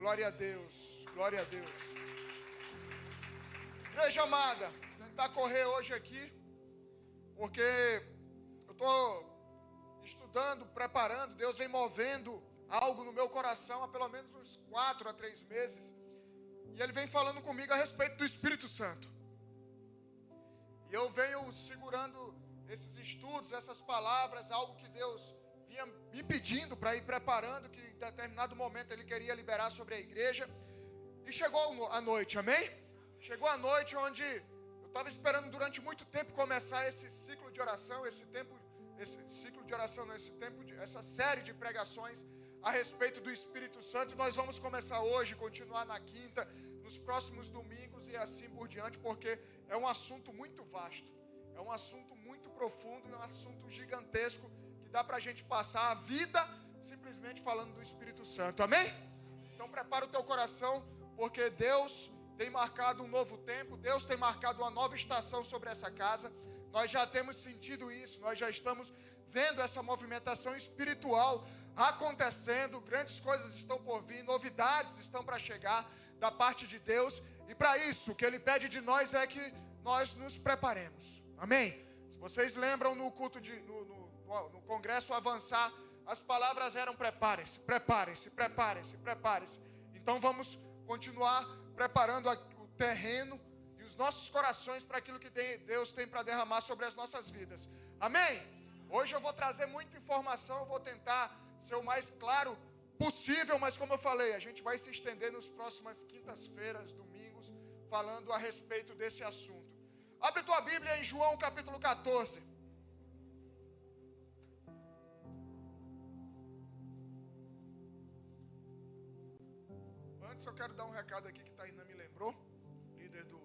Glória a Deus, glória a Deus. Igreja amada, tentar correr hoje aqui, porque eu estou estudando, preparando, Deus vem movendo algo no meu coração há pelo menos uns 4 a 3 meses, e Ele vem falando comigo a respeito do Espírito Santo. E eu venho segurando esses estudos, essas palavras, algo que Deus vinha me pedindo para ir preparando, que em determinado momento Ele queria liberar sobre a igreja. E chegou a noite, amém? Chegou a noite onde eu estava esperando durante muito tempo começar esse ciclo de oração, essa série de pregações a respeito do Espírito Santo. E nós vamos começar hoje, continuar na quinta, nos próximos domingos e assim por diante, porque é um assunto muito vasto, é um assunto muito profundo, é um assunto gigantesco, dá para a gente passar a vida simplesmente falando do Espírito Santo, amém? Então prepara o teu coração, porque Deus tem marcado um novo tempo, Deus tem marcado uma nova estação sobre essa casa. Nós já temos sentido isso, nós já estamos vendo essa movimentação espiritual acontecendo, grandes coisas estão por vir, novidades estão para chegar da parte de Deus, e para isso o que Ele pede de nós é que nós nos preparemos, amém? Se vocês lembram no culto no congresso avançar, as palavras eram preparem-se, preparem-se, preparem-se, preparem-se. Então vamos continuar preparando o terreno e os nossos corações para aquilo que Deus tem para derramar sobre as nossas vidas, amém? Hoje eu vou trazer muita informação, eu vou tentar ser o mais claro possível, mas como eu falei, a gente vai se estender nas próximas quintas-feiras, domingos, falando a respeito desse assunto. Abre tua Bíblia em João capítulo 14. Antes eu quero dar um recado aqui que Tainá me lembrou, líder do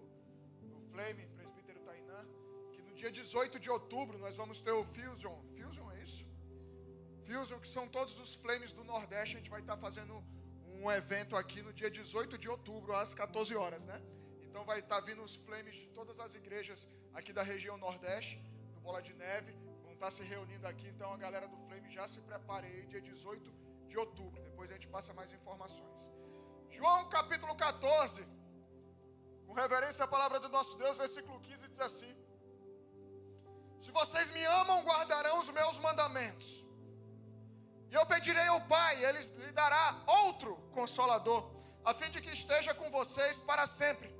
Flame, presbítero Tainá, que no dia 18 de outubro nós vamos ter o Fusion é isso? Fusion, que são todos os Flames do Nordeste. A gente vai estar fazendo um evento aqui no dia 18 de outubro, às 14 horas, né? Então vai estar vindo os Flames de todas as igrejas aqui da região Nordeste, do Bola de Neve, vão estar se reunindo aqui. Então a galera do Flame já se prepare aí, dia 18 de outubro, depois a gente passa mais informações. João capítulo 14, com reverência à palavra do nosso Deus, versículo 15 diz assim: se vocês me amam, guardarão os meus mandamentos, e eu pedirei ao Pai, Ele lhe dará outro Consolador, a fim de que esteja com vocês para sempre.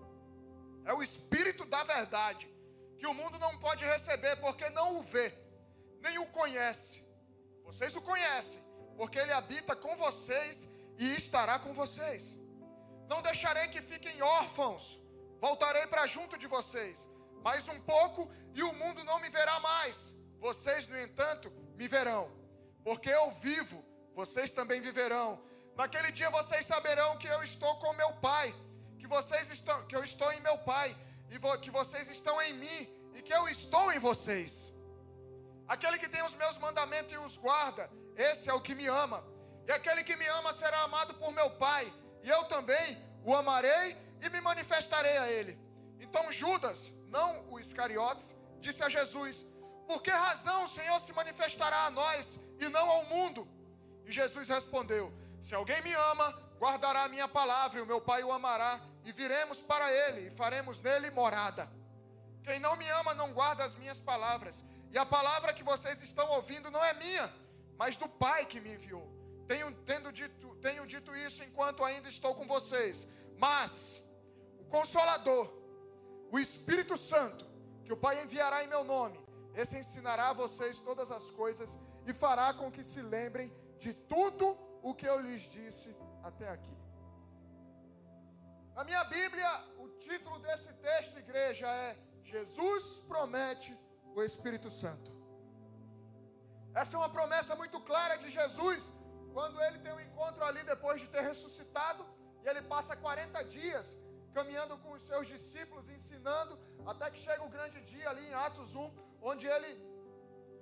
É o Espírito da verdade, que o mundo não pode receber, porque não o vê, nem o conhece. Vocês o conhecem, porque Ele habita com vocês e estará com vocês. Não deixarei que fiquem órfãos, voltarei para junto de vocês. Mais um pouco e o mundo não me verá mais. Vocês, no entanto, me verão. Porque eu vivo, vocês também viverão. Naquele dia vocês saberão que eu estou com meu Pai, que eu estou em meu Pai, e que vocês estão em mim, e que eu estou em vocês. Aquele que tem os meus mandamentos e os guarda, esse é o que me ama. E aquele que me ama será amado por meu Pai, e eu também o amarei e me manifestarei a ele. Então Judas, não o Iscariotes, disse a Jesus: por que razão o Senhor se manifestará a nós e não ao mundo? E Jesus respondeu: se alguém me ama, guardará a minha palavra, e o meu Pai o amará, e viremos para ele, e faremos nele morada. Quem não me ama não guarda as minhas palavras, e a palavra que vocês estão ouvindo não é minha, mas do Pai que me enviou. Tenho dito isso enquanto ainda estou com vocês. Mas o Consolador, o Espírito Santo, que o Pai enviará em meu nome, esse ensinará a vocês todas as coisas e fará com que se lembrem de tudo o que eu lhes disse até aqui. Na minha Bíblia, o título desse texto, igreja, é Jesus promete o Espírito Santo. Essa é uma promessa muito clara de Jesus, quando ele tem um encontro ali depois de ter ressuscitado, e ele passa 40 dias caminhando com os seus discípulos, ensinando, até que chega o grande dia ali em Atos 1, onde ele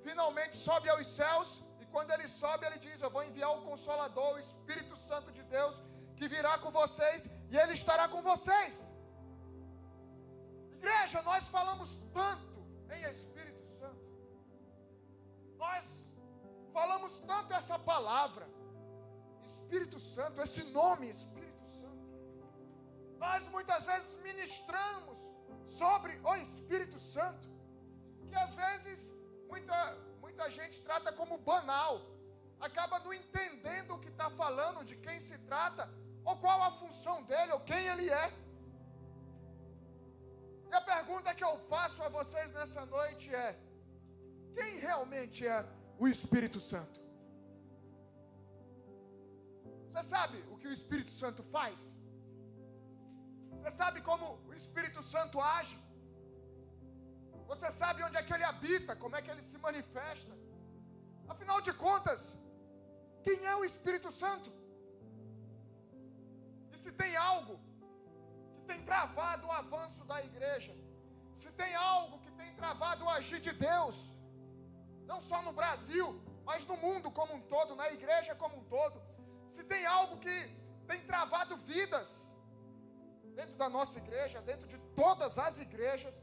finalmente sobe aos céus, e quando ele sobe, ele diz: eu vou enviar o Consolador, o Espírito Santo de Deus, que virá com vocês, e ele estará com vocês. Igreja, nós falamos tanto em Espírito Santo, nós falamos tanto essa palavra, Espírito Santo, esse nome, Espírito nós muitas vezes ministramos sobre o Espírito Santo, que às vezes muita gente trata como banal, acaba não entendendo o que está falando, de quem se trata, ou qual a função dele, ou quem ele é. E a pergunta que eu faço a vocês nessa noite é: quem realmente é o Espírito Santo? Você sabe o que o Espírito Santo faz? Você sabe como o Espírito Santo age? Você sabe onde é que ele habita, como é que ele se manifesta? Afinal de contas, quem é o Espírito Santo? E se tem algo que tem travado o avanço da igreja, se tem algo que tem travado o agir de Deus, não só no Brasil, mas no mundo como um todo, na igreja como um todo, se tem algo que tem travado vidas dentro da nossa igreja, dentro de todas as igrejas,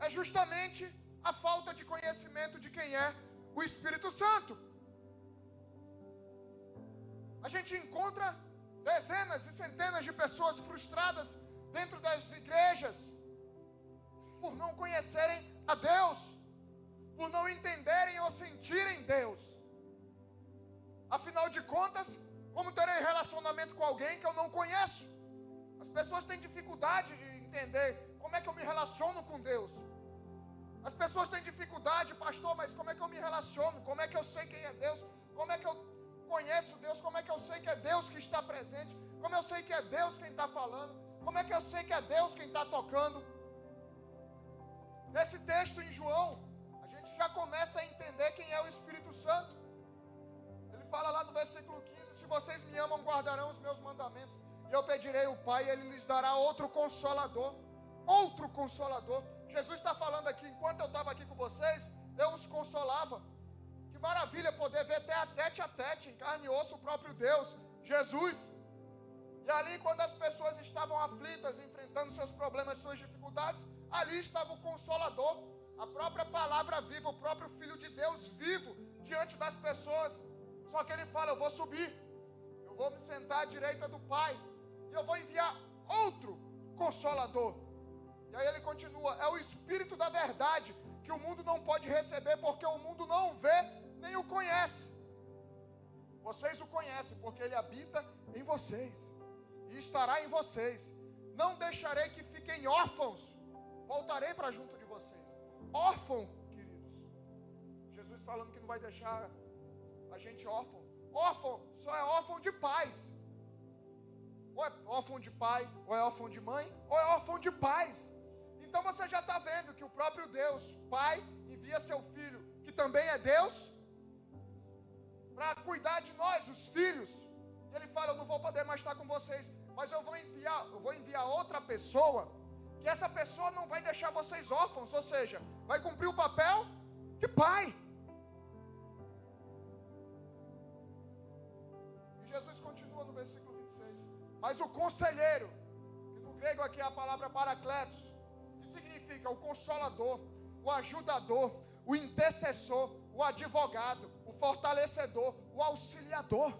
é justamente a falta de conhecimento de quem é o Espírito Santo. A gente encontra dezenas e centenas de pessoas frustradas dentro das igrejas por não conhecerem a Deus, por não entenderem ou sentirem Deus. Afinal de contas, como terei relacionamento com alguém que eu não conheço? As pessoas têm dificuldade de entender como é que eu me relaciono com Deus. As pessoas têm dificuldade, pastor, mas como é que eu me relaciono? Como é que eu sei quem é Deus? Como é que eu conheço Deus? Como é que eu sei que é Deus que está presente? Como eu sei que é Deus quem está falando? Como é que eu sei que é Deus quem está tocando? Nesse texto em João, a gente já começa a entender quem é o Espírito Santo. Ele fala lá no versículo 15: se vocês me amam, guardarão os meus mandamentos. E eu pedirei ao Pai, e Ele lhes dará outro consolador. Outro consolador. Jesus está falando aqui: enquanto eu estava aqui com vocês, eu os consolava. Que maravilha poder ver tete a tete, em carne e osso, o próprio Deus, Jesus. E ali, quando as pessoas estavam aflitas, enfrentando seus problemas, suas dificuldades, ali estava o Consolador, a própria palavra viva, o próprio Filho de Deus vivo diante das pessoas. Só que ele fala: eu vou subir, eu vou me sentar à direita do Pai, e eu vou enviar outro Consolador. E aí ele continua: é o Espírito da verdade, que o mundo não pode receber, porque o mundo não vê, nem o conhece. Vocês o conhecem, porque ele habita em vocês, e estará em vocês. Não deixarei que fiquem órfãos, voltarei para junto de vocês. Órfão, queridos. Jesus falando que não vai deixar a gente órfão. Órfão só é órfão de pais. Ou é órfão de pai, ou é órfão de mãe, ou é órfão de pais. Então você já está vendo que o próprio Deus, Pai, envia seu Filho, que também é Deus, para cuidar de nós, os filhos. E ele fala: eu não vou poder mais estar com vocês, mas eu vou enviar outra pessoa, que essa pessoa não vai deixar vocês órfãos, ou seja, vai cumprir o papel de pai. E Jesus continua no versículo 26. Mas o conselheiro, que no grego aqui é a palavra parakletos, que significa o consolador, o ajudador, o intercessor, o advogado, o fortalecedor, o auxiliador.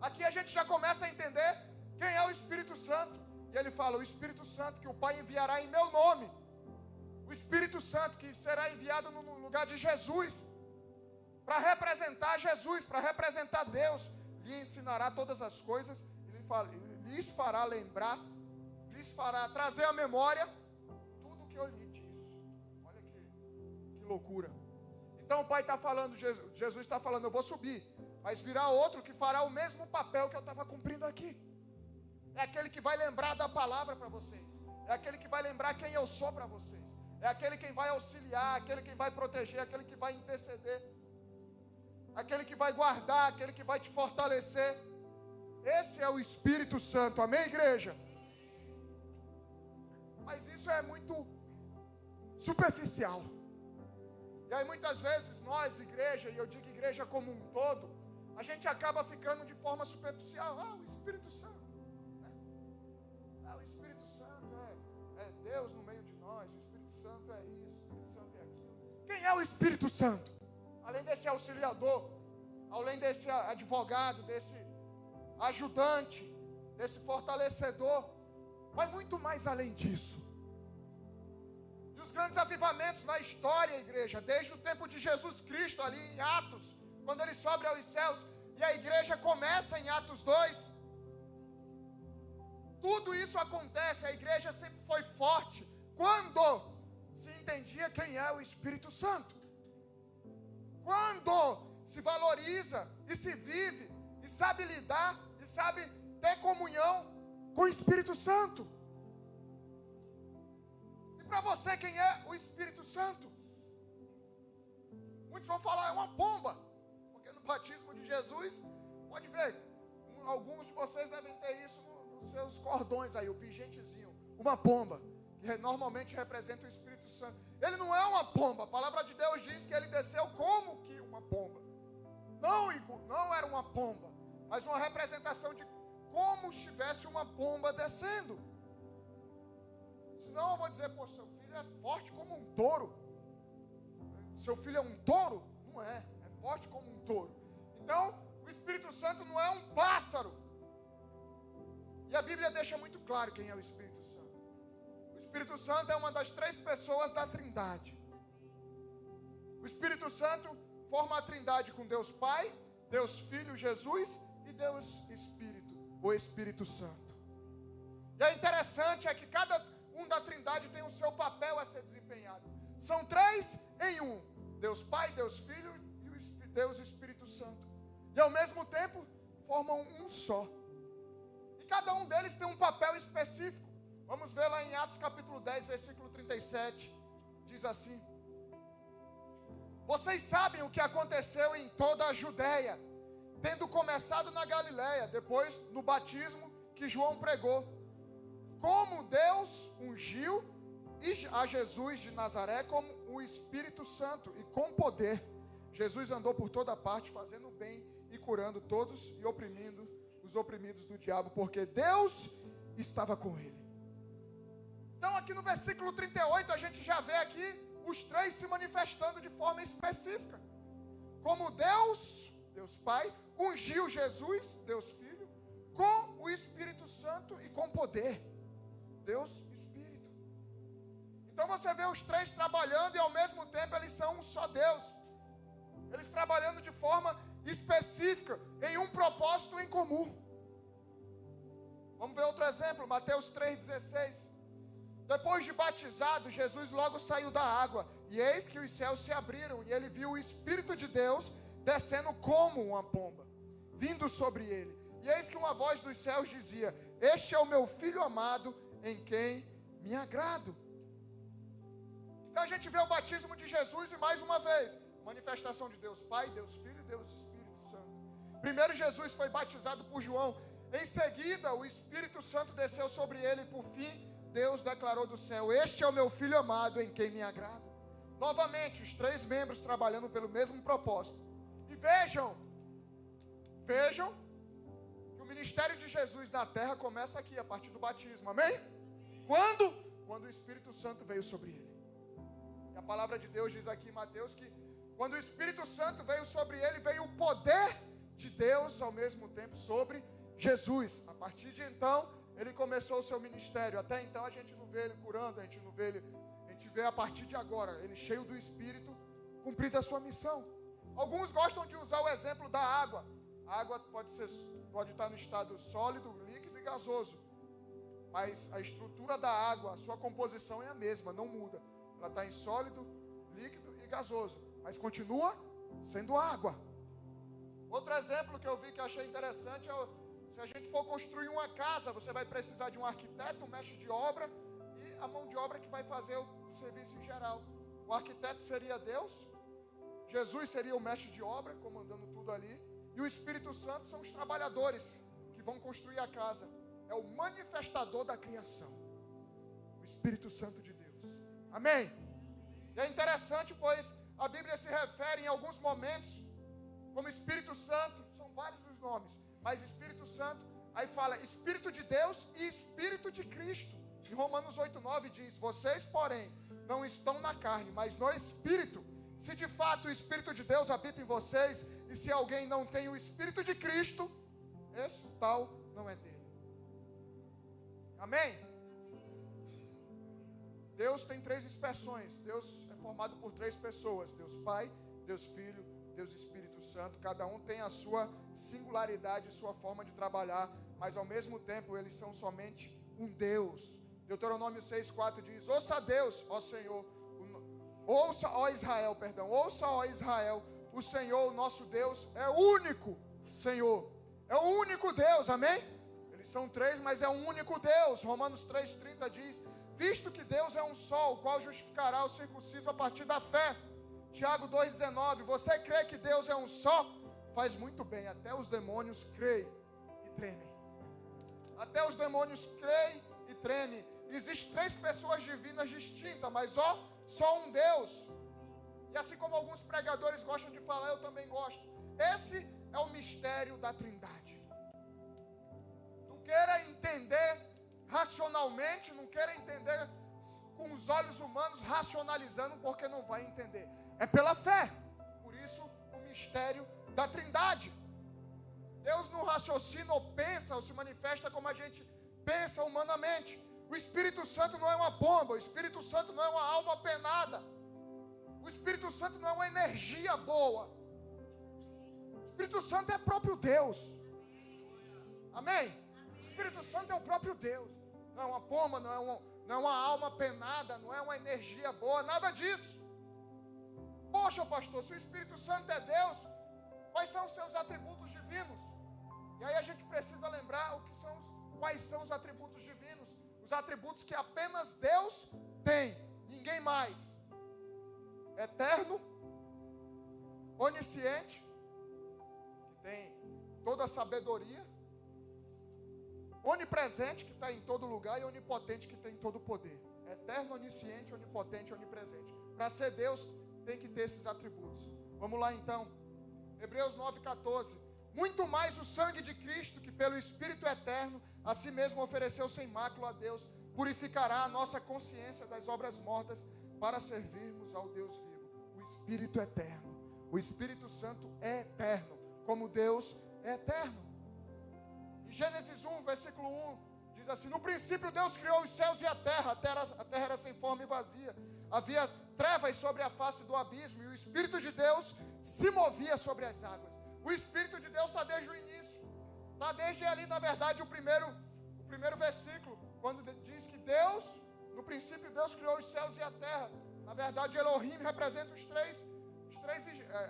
Aqui a gente já começa a entender quem é o Espírito Santo. E ele fala: o Espírito Santo que o Pai enviará em meu nome. O Espírito Santo que será enviado no lugar de Jesus, para representar Jesus, para representar Deus. Lhe ensinará todas as coisas. Ele fala: lhes fará lembrar, lhes fará trazer à memória tudo o que eu lhe disse. Olha que loucura. Então o Pai está falando, Jesus está falando: eu vou subir, mas virá outro que fará o mesmo papel que eu estava cumprindo aqui. É aquele que vai lembrar da palavra para vocês. É aquele que vai lembrar quem eu sou para vocês. É aquele que vai auxiliar, aquele que vai proteger, aquele que vai interceder, aquele que vai guardar, aquele que vai te fortalecer. Esse é o Espírito Santo. Amém, igreja? Mas isso é muito superficial. E aí muitas vezes nós, igreja, e eu digo igreja como um todo, a gente acaba ficando de forma superficial. O Espírito Santo. O Espírito Santo é Deus no meio de nós. O Espírito Santo é isso, o Espírito Santo é aquilo. Quem é o Espírito Santo? Além desse auxiliador, além desse advogado, desse ajudante, desse fortalecedor, vai muito mais além disso. E os grandes avivamentos na história, igreja, desde o tempo de Jesus Cristo, ali em Atos, quando ele sobe aos céus, e a igreja começa em Atos 2, tudo isso acontece, a igreja sempre foi forte, quando se entendia quem é o Espírito Santo. Quando se valoriza e se vive, e sabe lidar, e sabe ter comunhão com o Espírito Santo. E para você, quem é o Espírito Santo? Muitos vão falar, é uma pomba, porque no batismo de Jesus, pode ver, alguns de vocês devem ter isso nos seus cordões aí, o pingentezinho, uma pomba, que normalmente representa o Espírito Santo. Ele não é uma pomba, a palavra de Deus diz que ele desceu como que uma pomba. Não era uma pomba, mas uma representação de como estivesse uma pomba descendo. Senão eu vou dizer, pô, seu filho é forte como um touro. Seu filho é um touro? Não é, é forte como um touro. Então, o Espírito Santo não é um pássaro. E a Bíblia deixa muito claro quem é o Espírito Santo. O Espírito Santo é uma das 3 pessoas da Trindade. O Espírito Santo forma a Trindade com Deus Pai, Deus Filho, Jesus e Deus Espírito, o Espírito Santo. E é interessante é que cada um da Trindade tem o seu papel a ser desempenhado. São 3 em 1. Deus Pai, Deus Filho e Deus Espírito Santo. E ao mesmo tempo formam um só. E cada um deles tem um papel específico. Vamos ver lá em Atos capítulo 10, versículo 37. Diz assim: vocês sabem o que aconteceu em toda a Judéia, tendo começado na Galiléia, depois no batismo que João pregou, como Deus ungiu a Jesus de Nazaré como o Espírito Santo e com poder. Jesus andou por toda parte, fazendo bem e curando todos e oprimindo os oprimidos do diabo, porque Deus estava com ele. Então aqui no versículo 38 a gente já vê aqui os 3 se manifestando de forma específica. Como Deus Pai, ungiu Jesus, Deus Filho, com o Espírito Santo e com poder. Deus Espírito. Então você vê os 3 trabalhando e ao mesmo tempo eles são um só Deus. Eles trabalhando de forma específica, em um propósito em comum. Vamos ver outro exemplo, Mateus 3,16. Depois de batizado, Jesus logo saiu da água, e eis que os céus se abriram, e ele viu o Espírito de Deus descendo como uma pomba, vindo sobre ele. E eis que uma voz dos céus dizia: este é o meu Filho amado, em quem me agrado. Então a gente vê o batismo de Jesus e mais uma vez, manifestação de Deus Pai, Deus Filho e Deus Espírito Santo. Primeiro Jesus foi batizado por João, em seguida o Espírito Santo desceu sobre ele e por fim Deus declarou do céu: este é o meu Filho amado, em quem me agrado. Novamente, os 3 membros trabalhando pelo mesmo propósito. E vejam que o ministério de Jesus na terra começa aqui, a partir do batismo, amém? Quando? Quando o Espírito Santo veio sobre ele. E a palavra de Deus diz aqui em Mateus que quando o Espírito Santo veio sobre ele, veio o poder de Deus ao mesmo tempo sobre Jesus. A partir de então, ele começou o seu ministério. Até então a gente não vê ele curando, a gente vê a partir de agora, ele cheio do Espírito, cumprindo a sua missão. Alguns gostam de usar o exemplo da água. A água pode estar no estado sólido, líquido e gasoso. Mas a estrutura da água, a sua composição é a mesma, não muda. Ela está em sólido, líquido e gasoso, mas continua sendo água. Outro exemplo que eu vi que eu achei interessante é se a gente for construir uma casa, você vai precisar de um arquiteto, um mestre de obra e a mão de obra que vai fazer o serviço em geral. O arquiteto seria Deus, Jesus seria o mestre de obra, comandando tudo ali, e o Espírito Santo são os trabalhadores que vão construir a casa. É o manifestador da criação, o Espírito Santo de Deus. Amém? E é interessante, pois a Bíblia se refere em alguns momentos como Espírito Santo, são vários os nomes, mas Espírito Santo, aí fala Espírito de Deus e Espírito de Cristo. Em Romanos 8,9 diz: vocês, porém, não estão na carne, mas no Espírito. Se de fato o Espírito de Deus habita em vocês, e se alguém não tem o Espírito de Cristo, esse tal não é dele. Amém? Deus tem 3 expressões. Deus é formado por 3 pessoas. Deus Pai, Deus Filho, Deus Espírito Santo. Cada um tem a sua singularidade, sua forma de trabalhar, mas ao mesmo tempo eles são somente um Deus. Deuteronômio 6,4 diz: ouça Deus, ó Senhor, ouça, ó Israel, ouça, ó Israel, o Senhor, o nosso Deus, é o único Senhor, é o único Deus, amém? Eles são 3, mas é um único Deus. Romanos 3,30 diz: visto que Deus é um só, o qual justificará o circunciso a partir da fé. Tiago 2,19, você crê que Deus é um só? Faz muito bem, até os demônios creem e tremem. Até os demônios creem e tremem. Existem 3 pessoas divinas distintas, mas só um Deus. E assim como alguns pregadores gostam de falar, eu também gosto. Esse é o mistério da Trindade. Não queira entender racionalmente, não queira entender com os olhos humanos, racionalizando, porque não vai entender. É pela fé. Por isso, o mistério da Trindade. Deus não raciocina ou pensa ou se manifesta como a gente pensa humanamente. O Espírito Santo não é uma bomba, o Espírito Santo não é uma alma penada. O Espírito Santo não é uma energia boa. O Espírito Santo é próprio Deus. Amém? O Espírito Santo é o próprio Deus. Não é uma bomba, não é uma alma penada, não é uma energia boa, nada disso. Poxa, pastor, se o Espírito Santo é Deus, quais são os seus atributos divinos? E aí a gente precisa lembrar quais são os atributos divinos. Os atributos que apenas Deus tem, ninguém mais. Eterno, onisciente, que tem toda a sabedoria, onipresente, que está em todo lugar, e onipotente, que tem todo o poder. Eterno, onisciente, onipotente, onipresente. Para ser Deus, tem que ter esses atributos. Vamos lá então. Hebreus 9,14. Muito mais o sangue de Cristo, que pelo Espírito eterno, a si mesmo ofereceu sem mácula a Deus, purificará a nossa consciência das obras mortas, para servirmos ao Deus vivo. O Espírito eterno. O Espírito Santo é eterno, como Deus é eterno. Em Gênesis 1, versículo 1, diz assim: no princípio Deus criou os céus e a terra era sem forma e vazia. Havia trevas sobre a face do abismo, e o Espírito de Deus se movia sobre as águas. O Espírito de Deus está desde o início. Está desde ali, na verdade, o primeiro versículo, quando diz que Deus, no princípio Deus criou os céus e a terra. Na verdade, Elohim representa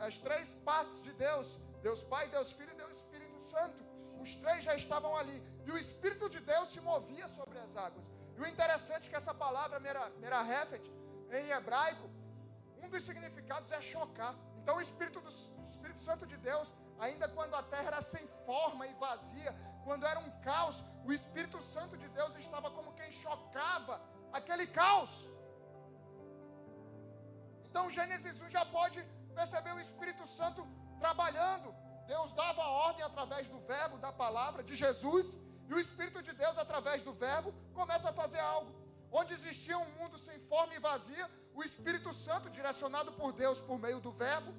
as três partes de Deus. Deus Pai, Deus Filho e Deus Espírito Santo. Os 3 já estavam ali. E o Espírito de Deus se movia sobre as águas. E o interessante é que essa palavra, merahefet, em hebraico, um dos significados é chocar. Então o Espírito Santo de Deus, ainda quando a terra era sem forma e vazia, quando era um caos, o Espírito Santo de Deus estava como quem chocava aquele caos. Então Gênesis 1 já pode perceber o Espírito Santo trabalhando. Deus dava a ordem através do verbo, da palavra, de Jesus, e o Espírito de Deus, através do verbo, começa a fazer algo. Onde existia um mundo sem forma e vazia, o Espírito Santo, direcionado por Deus por meio do verbo,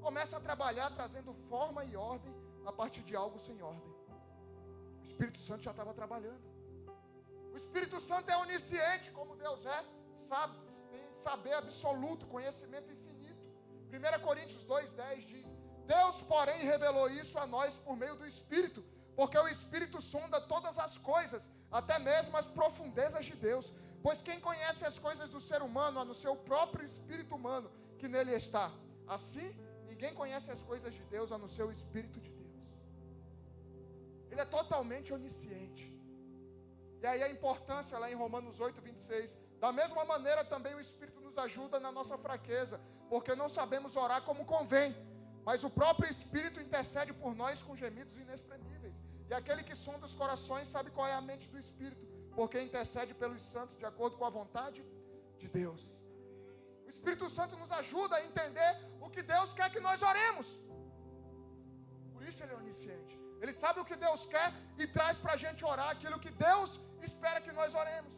começa a trabalhar trazendo forma e ordem a partir de algo sem ordem. O Espírito Santo já estava trabalhando. O Espírito Santo é onisciente, como Deus é, tem saber absoluto, conhecimento infinito. 1 Coríntios 2,10 diz: Deus, porém, revelou isso a nós por meio do Espírito, porque o Espírito sonda todas as coisas, até mesmo as profundezas de Deus. Pois quem conhece as coisas do ser humano, a não ser o próprio Espírito humano que nele está. Assim, ninguém conhece as coisas de Deus, a não ser o Espírito de Deus. Ele é totalmente onisciente. E aí a importância lá em Romanos 8,26. Da mesma maneira também o Espírito nos ajuda na nossa fraqueza, porque não sabemos orar como convém, mas o próprio Espírito intercede por nós com gemidos inexprimíveis. E aquele que sonda os corações sabe qual é a mente do Espírito, porque intercede pelos santos de acordo com a vontade de Deus. O Espírito Santo nos ajuda a entender o que Deus quer que nós oremos. Por isso ele é onisciente. Ele sabe o que Deus quer e traz para a gente orar aquilo que Deus espera que nós oremos.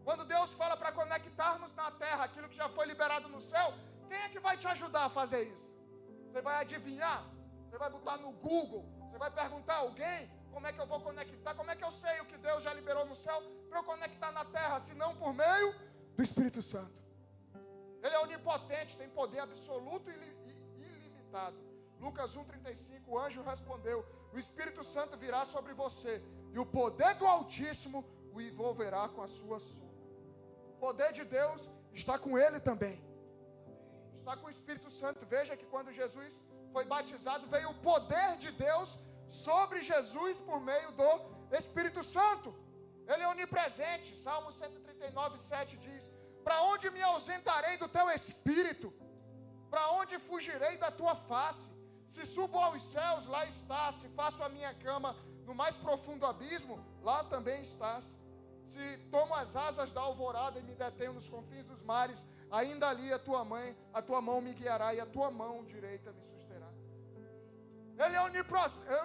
Quando Deus fala para conectarmos na terra aquilo que já foi liberado no céu, quem é que vai te ajudar a fazer isso? Você vai adivinhar? Você vai botar no Google? Você vai perguntar a alguém? Como é que eu vou conectar? Como é que eu sei o que Deus já liberou no céu para eu conectar na terra, se não por meio do Espírito Santo? Ele é onipotente, tem poder absoluto e ilimitado. Lucas 1,35, o anjo respondeu: o Espírito Santo virá sobre você, e o poder do Altíssimo o envolverá com a sua sombra. O poder de Deus está com ele também. Está com o Espírito Santo. Veja que quando Jesus foi batizado, veio o poder de Deus sobre Jesus por meio do Espírito Santo. Ele é onipresente. Salmo 139, 7 diz: para onde me ausentarei do teu Espírito? Para onde fugirei da tua face? Se subo aos céus, lá estás. Se faço a minha cama no mais profundo abismo, lá também estás. Se tomo as asas da alvorada e me detenho nos confins dos mares, ainda ali a tua mão me guiará e a tua mão direita me susterá. Ele é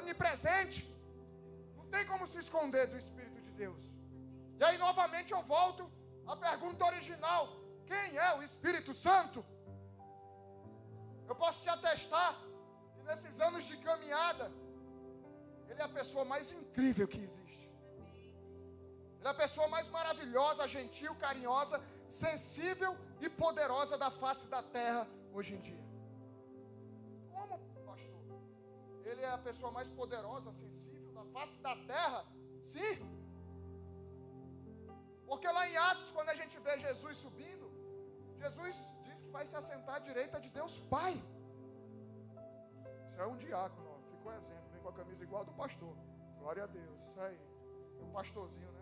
onipresente. Não tem como se esconder do Espírito de Deus. E aí novamente eu volto à pergunta original: quem é o Espírito Santo? Eu posso te atestar que nesses anos de caminhada, ele é a pessoa mais incrível que existe. Ele é a pessoa mais maravilhosa, gentil, carinhosa, sensível e poderosa da face da terra hoje em dia. Como, pastor? Ele é a pessoa mais poderosa, sensível da face da terra? Sim. Porque lá em Atos, quando a gente vê Jesus subindo, Jesus diz que vai se assentar à direita de Deus Pai. Isso é um diácono, ó. Fica um exemplo, vem com a camisa igual a do pastor. Glória a Deus, isso aí. O pastorzinho, né?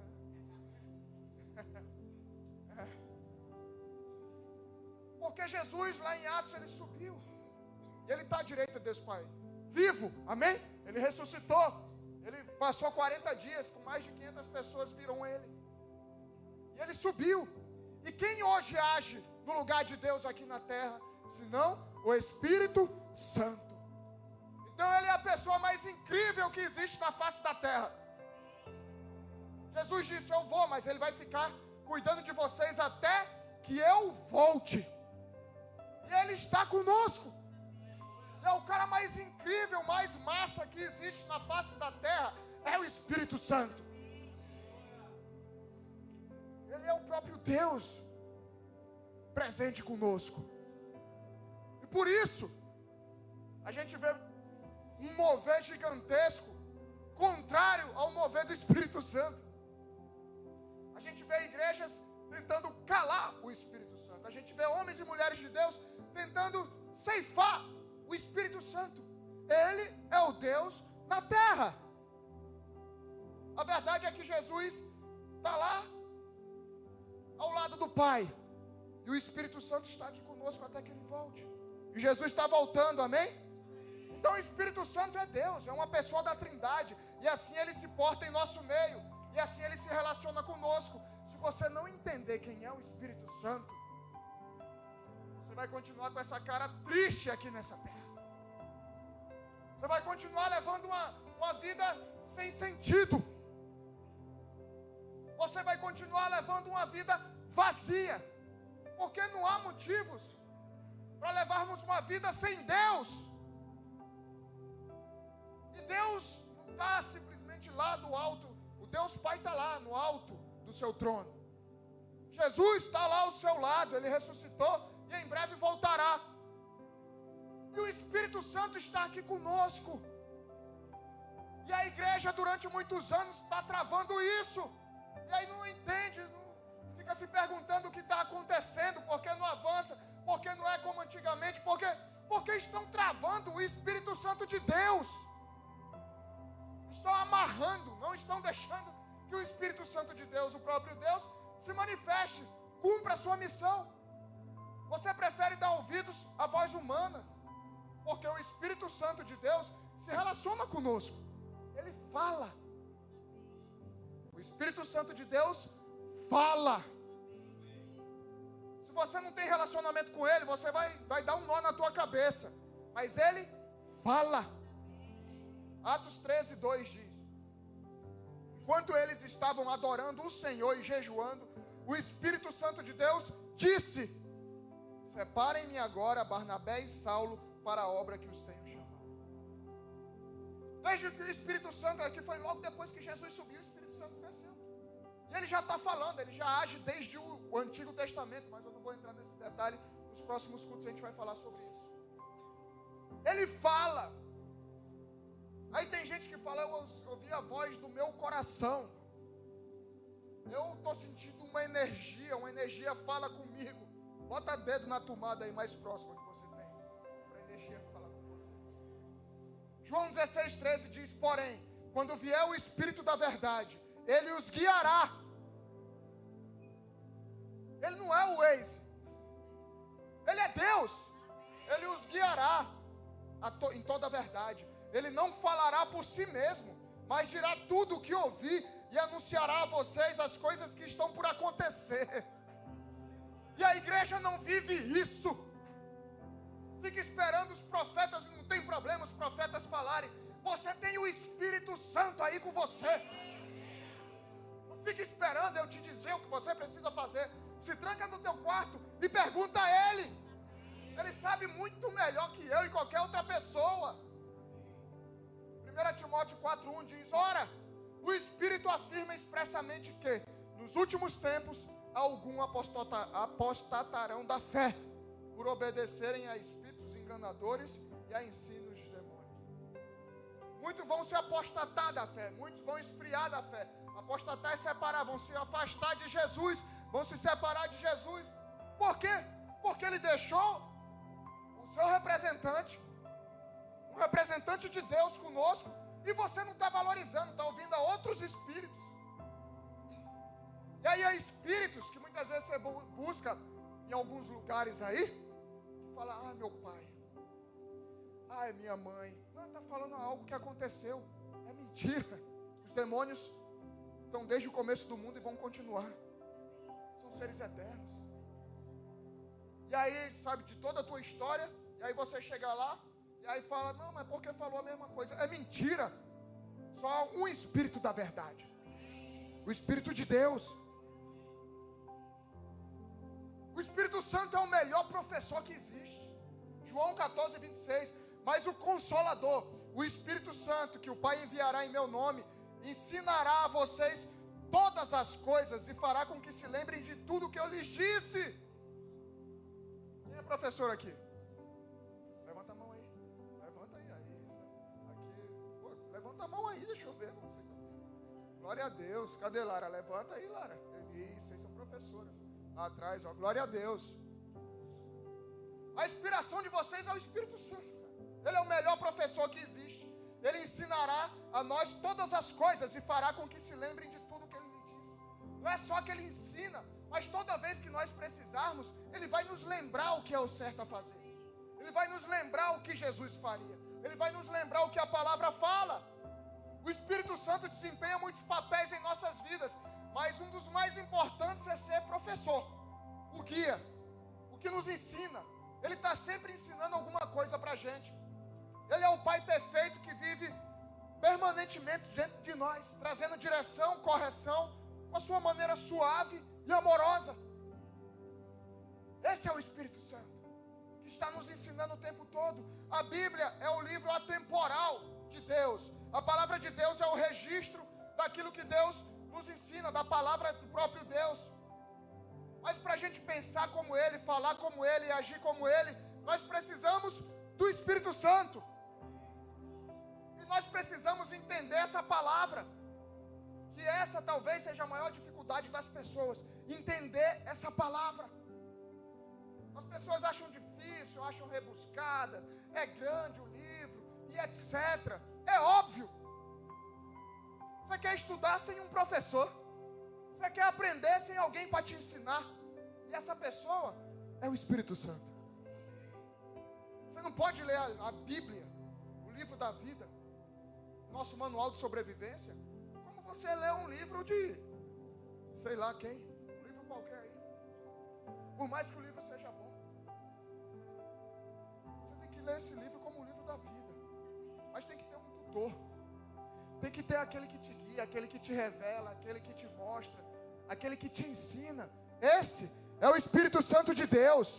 Porque Jesus lá em Atos, ele subiu. E ele está à direita de Deus Pai. Vivo, amém? Ele ressuscitou. Ele passou 40 dias, com mais de 500 pessoas viram ele. E ele subiu. E quem hoje age no lugar de Deus aqui na terra, senão o Espírito Santo? Então ele é a pessoa mais incrível que existe na face da terra. Jesus disse: eu vou, mas ele vai ficar cuidando de vocês até que eu volte. E ele está conosco. É o cara mais incrível, mais massa que existe na face da terra. É o Espírito Santo. Ele é o próprio Deus presente conosco. E por isso a gente vê um mover gigantesco contrário ao mover do Espírito Santo. A gente vê igrejas tentando calar o Espírito Santo. A gente vê homens e mulheres de Deus tentando ceifar o Espírito Santo. Ele é o Deus na terra. A verdade é que Jesus está lá ao lado do Pai. E o Espírito Santo está aqui conosco até que ele volte. E Jesus está voltando, amém? Então o Espírito Santo é Deus, é uma pessoa da Trindade. E assim ele se porta em nosso meio. E assim ele se relaciona conosco. Se você não entender quem é o Espírito Santo, você vai continuar com essa cara triste aqui nessa terra. Você vai continuar levando uma vida sem sentido. Você vai continuar levando uma vida vazia. Porque não há motivos para levarmos uma vida sem Deus. E Deus não está simplesmente lá do alto. O Deus Pai está lá no alto do seu trono. Jesus está lá ao seu lado. Ele ressuscitou e em breve voltará. E o Espírito Santo está aqui conosco. E a igreja durante muitos anos está travando isso. E aí não entende, fica se perguntando o que está acontecendo, por que não avança, por que não é como antigamente, porque estão travando o Espírito Santo de Deus. Estão amarrando, não estão deixando que o Espírito Santo de Deus, o próprio Deus, se manifeste, cumpra a sua missão. Você prefere dar ouvidos a voz humanas, porque o Espírito Santo de Deus se relaciona conosco. Ele fala. O Espírito Santo de Deus fala. Se você não tem relacionamento com Ele, você vai dar um nó na tua cabeça. Mas Ele fala. Atos 13, 2 diz: enquanto eles estavam adorando o Senhor e jejuando, o Espírito Santo de Deus disse: separem-me agora Barnabé e Saulo para a obra que os tenho chamado. Desde que o Espírito Santo, aqui foi logo depois que Jesus subiu, o Espírito Santo desceu. E ele já está falando, ele já age desde o Antigo Testamento, mas eu não vou entrar nesse detalhe. Nos próximos cultos a gente vai falar sobre isso. Ele fala. Aí tem gente que fala, eu ouvi a voz do meu coração. Eu estou sentindo uma energia fala comigo. Bota dedo na tomada aí mais próxima que você tem, para a energia falar com você. João 16:13 diz, porém, quando vier o Espírito da verdade, Ele os guiará. Ele não é o Waze. Ele é Deus. Ele os guiará em toda a verdade. Ele não falará por si mesmo, mas dirá tudo o que ouvir e anunciará a vocês as coisas que estão por acontecer. E a igreja não vive isso. Fica esperando os profetas, não tem problema os profetas falarem. Você tem o Espírito Santo aí com você. Não fica esperando eu te dizer o que você precisa fazer. Se tranca no teu quarto e pergunta a Ele. Ele sabe muito melhor que eu e qualquer outra pessoa. 1 Timóteo 4:1 diz, ora, o Espírito afirma expressamente que, nos últimos tempos, alguns apostatarão da fé, por obedecerem a espíritos enganadores e a ensinos de demônios. Muitos vão se apostatar da fé, muitos vão esfriar da fé. Apostatar é separar, vão se afastar de Jesus, vão se separar de Jesus. Por quê? Porque ele deixou o seu representante, um representante de Deus conosco, e você não está valorizando, está ouvindo a outros espíritos. E aí há espíritos que muitas vezes você busca em alguns lugares aí, que fala, meu pai, minha mãe, não, está falando algo que aconteceu, é mentira. Os demônios estão desde o começo do mundo e vão continuar, são seres eternos. E aí, sabe, de toda a tua história, e aí você chega lá, e aí fala, não, mas porque falou a mesma coisa. É mentira. Só há um Espírito da verdade. O Espírito de Deus. O Espírito Santo é o melhor professor que existe. João 14:26. Mas o Consolador, o Espírito Santo, que o Pai enviará em meu nome, ensinará a vocês todas as coisas e fará com que se lembrem de tudo que eu lhes disse. Quem é professor aqui? Levanta a mão aí. Levanta aí. Aqui. Pô, levanta a mão aí, deixa eu ver. Glória a Deus. Cadê Lara? Levanta aí, Lara. Isso, vocês são professoras. Lá atrás, ó. Glória a Deus. A inspiração de vocês é o Espírito Santo. Ele é o melhor professor que existe. Ele ensinará a nós todas as coisas e fará com que se lembrem de tudo que ele lhe disse. Não é só que ele ensina, mas toda vez que nós precisarmos, ele vai nos lembrar o que é o certo a fazer. Ele vai nos lembrar o que Jesus faria. Ele vai nos lembrar o que a palavra fala. O Espírito Santo desempenha muitos papéis em nossas vidas, mas um dos mais importantes é ser professor, o guia, o que nos ensina. Ele está sempre ensinando alguma coisa para a gente. Ele é o Pai perfeito que vive permanentemente dentro de nós, trazendo direção, correção, com a sua maneira suave e amorosa. Esse é o Espírito Santo, que está nos ensinando o tempo todo. A Bíblia é o livro atemporal de Deus. A palavra de Deus é o registro daquilo que Deus nos ensina, da palavra do próprio Deus. Mas para a gente pensar como Ele, falar como Ele e agir como Ele, nós precisamos do Espírito Santo. E nós precisamos entender essa palavra. Que essa talvez seja a maior dificuldade das pessoas. Entender essa palavra. As pessoas acham difícil, acham rebuscada, é grande o livro e etc. É óbvio. Você quer estudar sem um professor. Você quer aprender sem alguém para te ensinar. E essa pessoa é o Espírito Santo. Você não pode ler a Bíblia, o livro da vida, nosso manual de sobrevivência, como você lê um livro de, sei lá quem, um livro qualquer aí. Por mais que o livro seja bom. Você tem que ler esse livro como o livro da vida. Mas tem que ter um tutor. Tem que ter aquele que te guia, aquele que te revela, aquele que te mostra, aquele que te ensina. Esse é o Espírito Santo de Deus.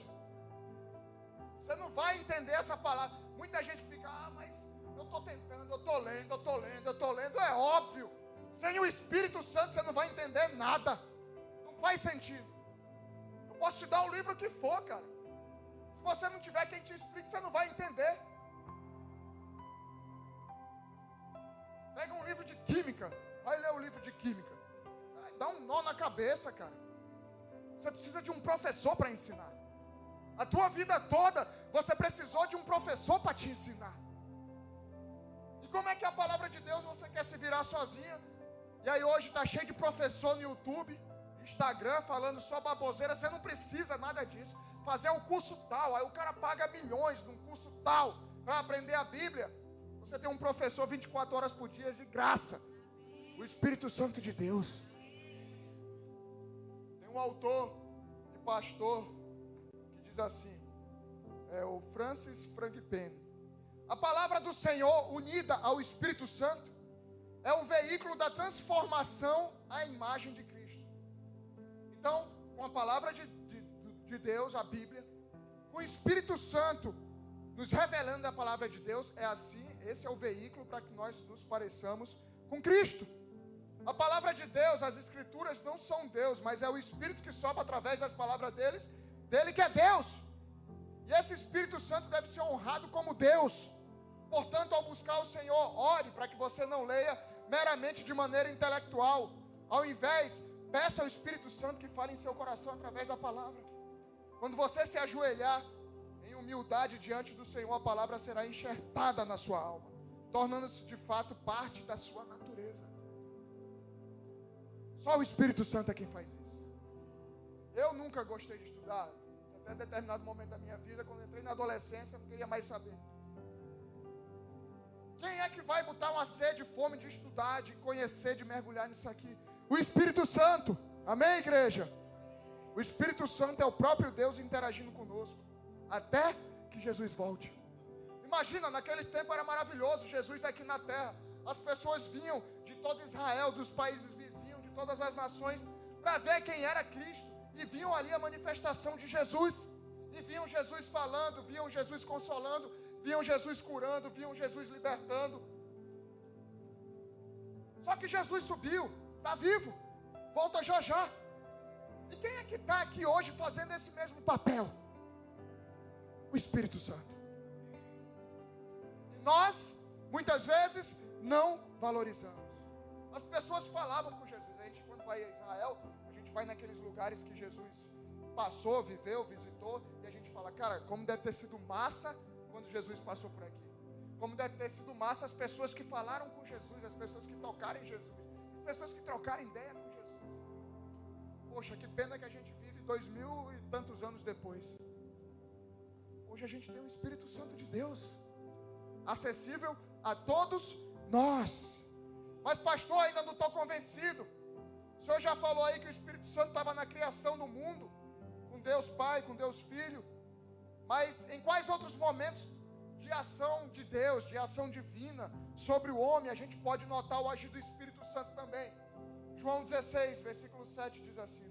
Você não vai entender essa palavra. Muita gente fica, mas eu estou tentando, eu estou lendo. É óbvio. Sem o Espírito Santo você não vai entender nada. Não faz sentido. Eu posso te dar o livro que for, cara. Se você não tiver quem te explique, você não vai entender. Pega um livro de química. Vai ler o livro de química. Dá um nó na cabeça, cara. Você precisa de um professor para ensinar. A tua vida toda, você precisou de um professor para te ensinar. E como é que a palavra de Deus você quer se virar sozinha? E aí hoje está cheio de professor no YouTube, Instagram, falando só baboseira. Você não precisa nada disso. Fazer um curso tal, aí o cara paga milhões num curso tal, para aprender a Bíblia. Você tem um professor 24 horas por dia de graça. O Espírito Santo de Deus. Tem um autor e pastor que diz assim, o Francis Frangipane: a palavra do Senhor unida ao Espírito Santo é o veículo da transformação à imagem de Cristo. Então, com a palavra de Deus, a Bíblia, com o Espírito Santo nos revelando a palavra de Deus, é assim, esse é o veículo para que nós nos pareçamos com Cristo. A palavra de Deus, as Escrituras não são Deus, mas é o Espírito que sopra através das palavras dele que é Deus. E esse Espírito Santo deve ser honrado como Deus. Portanto, ao buscar o Senhor, ore para que você não leia meramente de maneira intelectual. Ao invés, peça ao Espírito Santo que fale em seu coração através da palavra. Quando você se ajoelhar em humildade diante do Senhor, a palavra será enxertada na sua alma, tornando-se de fato parte da sua natureza. Só o Espírito Santo é quem faz isso. Eu nunca gostei de estudar. Até determinado momento da minha vida, quando entrei na adolescência, eu não queria mais saber. Quem é que vai botar uma sede, fome de estudar, de conhecer, de mergulhar nisso aqui? O Espírito Santo. Amém, igreja? O Espírito Santo é o próprio Deus interagindo conosco, até que Jesus volte. Imagina, naquele tempo era maravilhoso, Jesus aqui na terra. As pessoas vinham de todo Israel, dos países vizinhos, de todas as nações, para ver quem era Cristo. E viam ali a manifestação de Jesus. E viam Jesus falando, viam Jesus consolando, viam Jesus curando, viam Jesus libertando. Só que Jesus subiu, está vivo, volta já já. E quem é que está aqui hoje fazendo esse mesmo papel? O Espírito Santo. E nós, muitas vezes, não valorizamos. As pessoas falavam com Jesus. A gente, quando vai a Israel, a gente vai naqueles lugares que Jesus passou, viveu, visitou, e a gente fala, cara, como deve ter sido massa quando Jesus passou por aqui. Como deve ter sido massa as pessoas que falaram com Jesus, as pessoas que tocaram em Jesus, as pessoas que trocaram ideia com Jesus. Poxa, que pena que a gente vive 2000 e tantos anos depois. Hoje a gente tem o Espírito Santo de Deus, acessível a todos nós. Mas pastor, ainda não estou convencido. O senhor já falou aí que o Espírito Santo estava na criação do mundo, com Deus Pai, com Deus Filho. Mas em quais outros momentos de ação de Deus, de ação divina sobre o homem, a gente pode notar o agir do Espírito Santo também? João 16, versículo 7 diz assim: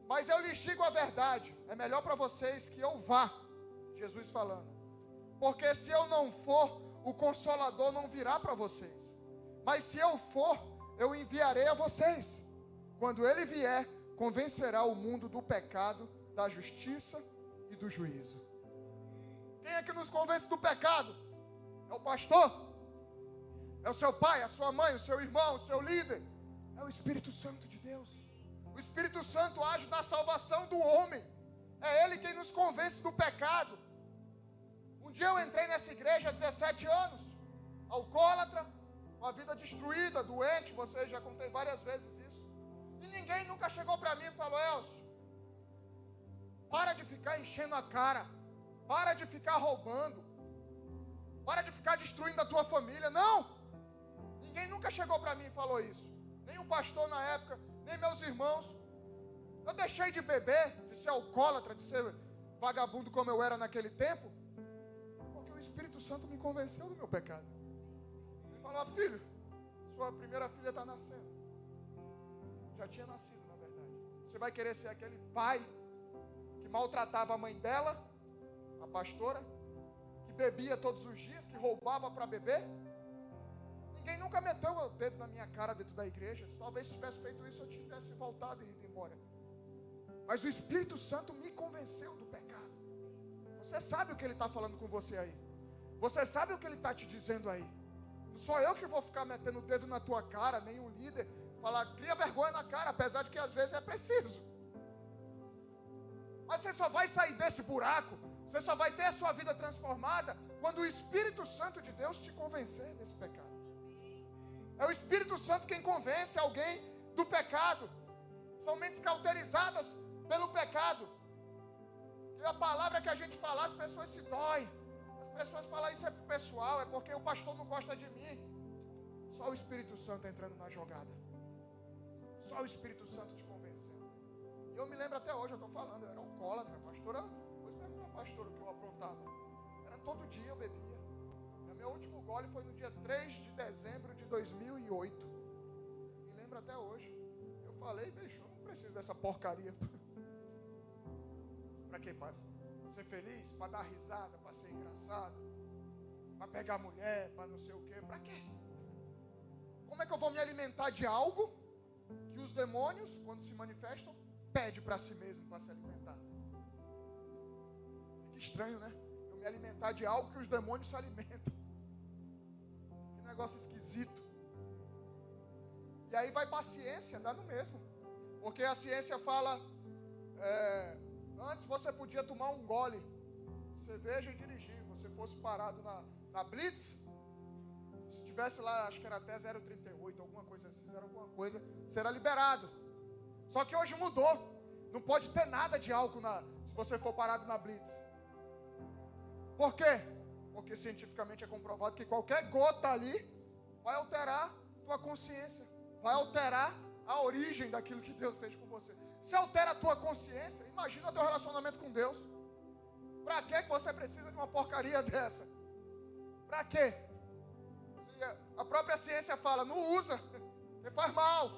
mas eu lhes digo a verdade, é melhor para vocês que eu vá, Jesus falando, porque se eu não for, o Consolador não virá para vocês, mas se eu for, eu enviarei a vocês. Quando ele vier, convencerá o mundo do pecado, da justiça e do juízo. Quem é que nos convence do pecado? É o pastor? É o seu pai, a sua mãe, o seu irmão, o seu líder? É o Espírito Santo de Deus. O Espírito Santo age na salvação do homem. É Ele quem nos convence do pecado. Um dia eu entrei nessa igreja há 17 anos, alcoólatra, com a vida destruída, doente, você já contei várias vezes isso. E ninguém nunca chegou para mim e falou: Elcio, para de ficar enchendo a cara, para de ficar roubando, para de ficar destruindo a tua família. Não! Ninguém nunca chegou para mim e falou isso. Nem o pastor na época, nem meus irmãos. Eu deixei de beber, de ser alcoólatra, de ser vagabundo como eu era naquele tempo, porque o Espírito Santo me convenceu do meu pecado. Ele falou: filho, sua primeira filha está nascendo. Já tinha nascido, na verdade. Você vai querer ser aquele pai que maltratava a mãe dela, a pastora, que bebia todos os dias, que roubava para beber. Ninguém nunca meteu o dedo na minha cara dentro da igreja. Talvez se tivesse feito isso, eu tivesse voltado e ido embora. Mas o Espírito Santo me convenceu do pecado. Você sabe o que ele está falando com você aí. Você sabe o que ele está te dizendo aí. Não sou eu que vou ficar metendo o dedo na tua cara, nem o líder. Falar, cria vergonha na cara, apesar de que às vezes é preciso. Mas você só vai sair desse buraco, você só vai ter a sua vida transformada quando o Espírito Santo de Deus te convencer desse pecado. É o Espírito Santo quem convence alguém do pecado. São mentes cauterizadas pelo pecado. E a palavra que a gente falar, as pessoas se doem. As pessoas falam, isso é pessoal, é porque o pastor não gosta de mim. Só o Espírito Santo entrando na jogada. Só o Espírito Santo te convencendo. E eu me lembro até hoje, eu estou falando, eu era alcoólatra, pastora. Depois perguntou ao pastor o que eu aprontava. Era todo dia eu bebia. Meu último gole foi no dia 3 de dezembro de 2008. Me lembro até hoje. Eu falei, bicho, eu não preciso dessa porcaria. Para quê, pai? Ser feliz? Para dar risada? Para ser engraçado? Para pegar mulher? Para não sei o quê? Para quê? Como é que eu vou me alimentar de algo que os demônios, quando se manifestam, pedem para si mesmo para se alimentar? Fica estranho, né? Eu me alimentar de algo que os demônios se alimentam. Negócio esquisito. E aí vai para a ciência, dá no mesmo. Porque a ciência fala, antes você podia tomar um gole de cerveja e dirigir. Você fosse parado na Blitz, se tivesse lá, acho que era até 0,38, alguma coisa assim, fizeram alguma coisa, será liberado. Só que hoje mudou. Não pode ter nada de álcool se você for parado na Blitz. Por quê? Porque cientificamente é comprovado que qualquer gota ali vai alterar tua consciência, vai alterar a origem daquilo que Deus fez com você. Se altera a tua consciência, imagina o teu relacionamento com Deus. Para que você precisa de uma porcaria dessa? Para quê? Se a própria ciência fala, não usa, porque faz mal.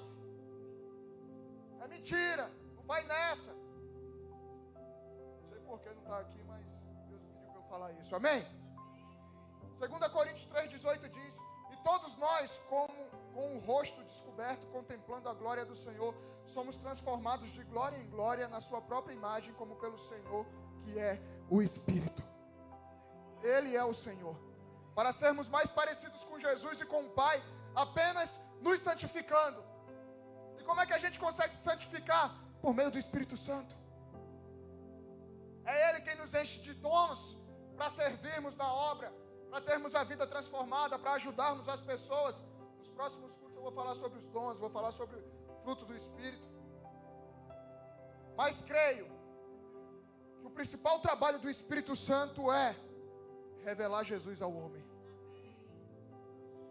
É mentira, não vai nessa. Não sei por que não está aqui, mas Deus pediu para eu falar isso, amém? 2 Coríntios 3,18 diz, e todos nós, com o rosto descoberto, contemplando a glória do Senhor, somos transformados de glória em glória na sua própria imagem, como pelo Senhor, que é o Espírito. Ele é o Senhor. Para sermos mais parecidos com Jesus e com o Pai, apenas nos santificando. E como é que a gente consegue se santificar? Por meio do Espírito Santo. É Ele quem nos enche de dons para servirmos na obra, para termos a vida transformada, para ajudarmos as pessoas. Nos próximos cultos eu vou falar sobre os dons, vou falar sobre o fruto do Espírito. Mas creio que o principal trabalho do Espírito Santo é revelar Jesus ao homem.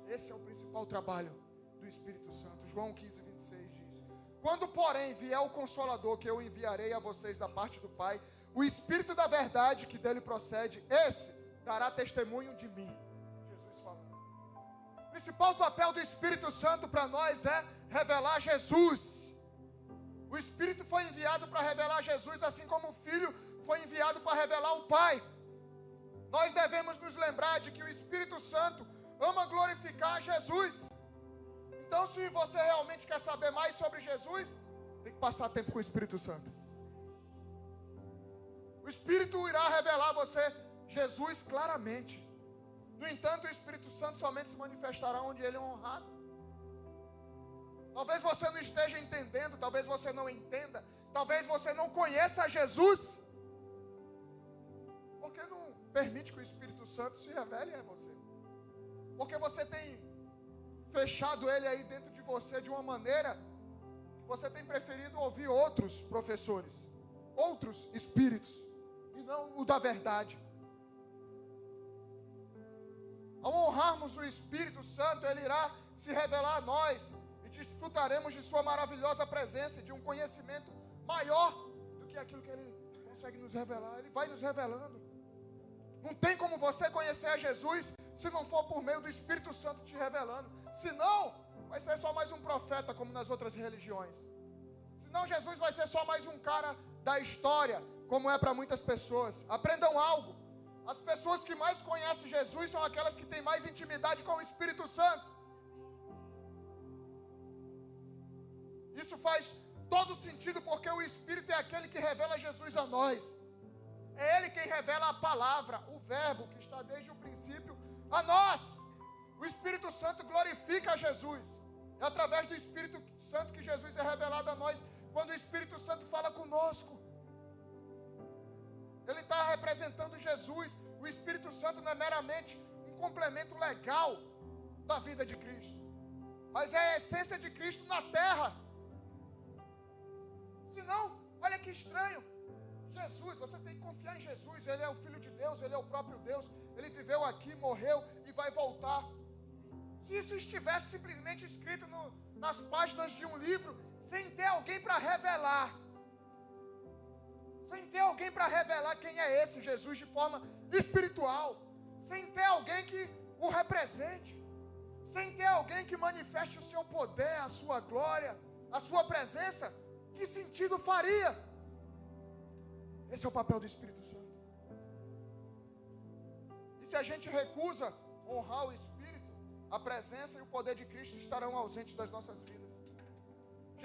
Esse é o principal trabalho do Espírito Santo. João 15:26 diz, quando porém vier o Consolador, que eu enviarei a vocês da parte do Pai, o Espírito da verdade que dele procede, esse dará testemunho de mim. Jesus falando. O principal papel do Espírito Santo para nós é revelar Jesus. O Espírito foi enviado para revelar Jesus, assim como o Filho foi enviado para revelar o Pai. Nós devemos nos lembrar de que o Espírito Santo ama glorificar Jesus. Então, se você realmente quer saber mais sobre Jesus, tem que passar tempo com o Espírito Santo. O Espírito irá revelar a você Jesus claramente. No entanto, o Espírito Santo somente se manifestará onde Ele é honrado. Talvez você não esteja entendendo, talvez você não entenda, talvez você não conheça Jesus. Porque não permite que o Espírito Santo se revele a você? Porque você tem fechado Ele aí dentro de você de uma maneira que você tem preferido ouvir outros professores, outros espíritos, e não o da verdade. Ao honrarmos o Espírito Santo, Ele irá se revelar a nós e desfrutaremos de sua maravilhosa presença, de um conhecimento maior do que aquilo que Ele consegue nos revelar. Ele vai nos revelando. Não tem como você conhecer a Jesus se não for por meio do Espírito Santo te revelando. Senão, vai ser só mais um profeta como nas outras religiões. Senão, Jesus vai ser só mais um cara da história, como é para muitas pessoas. Aprendam algo. As pessoas que mais conhecem Jesus são aquelas que têm mais intimidade com o Espírito Santo. Isso faz todo sentido, porque o Espírito é aquele que revela Jesus a nós. É Ele quem revela a palavra, o verbo que está desde o princípio a nós. O Espírito Santo glorifica a Jesus. É através do Espírito Santo que Jesus é revelado a nós. Quando o Espírito Santo fala conosco, Ele está representando Jesus. O Espírito Santo não é meramente um complemento legal da vida de Cristo, mas é a essência de Cristo na terra. Senão, olha que estranho. Jesus, você tem que confiar em Jesus. Ele é o Filho de Deus, Ele é o próprio Deus. Ele viveu aqui, morreu e vai voltar. Se isso estivesse simplesmente escrito nas páginas de um livro, sem ter alguém para revelar, sem ter alguém para revelar quem é esse Jesus de forma espiritual, sem ter alguém que o represente, sem ter alguém que manifeste o seu poder, a sua glória, a sua presença, que sentido faria? Esse é o papel do Espírito Santo. E se a gente recusa honrar o Espírito, a presença e o poder de Cristo estarão ausentes das nossas vidas.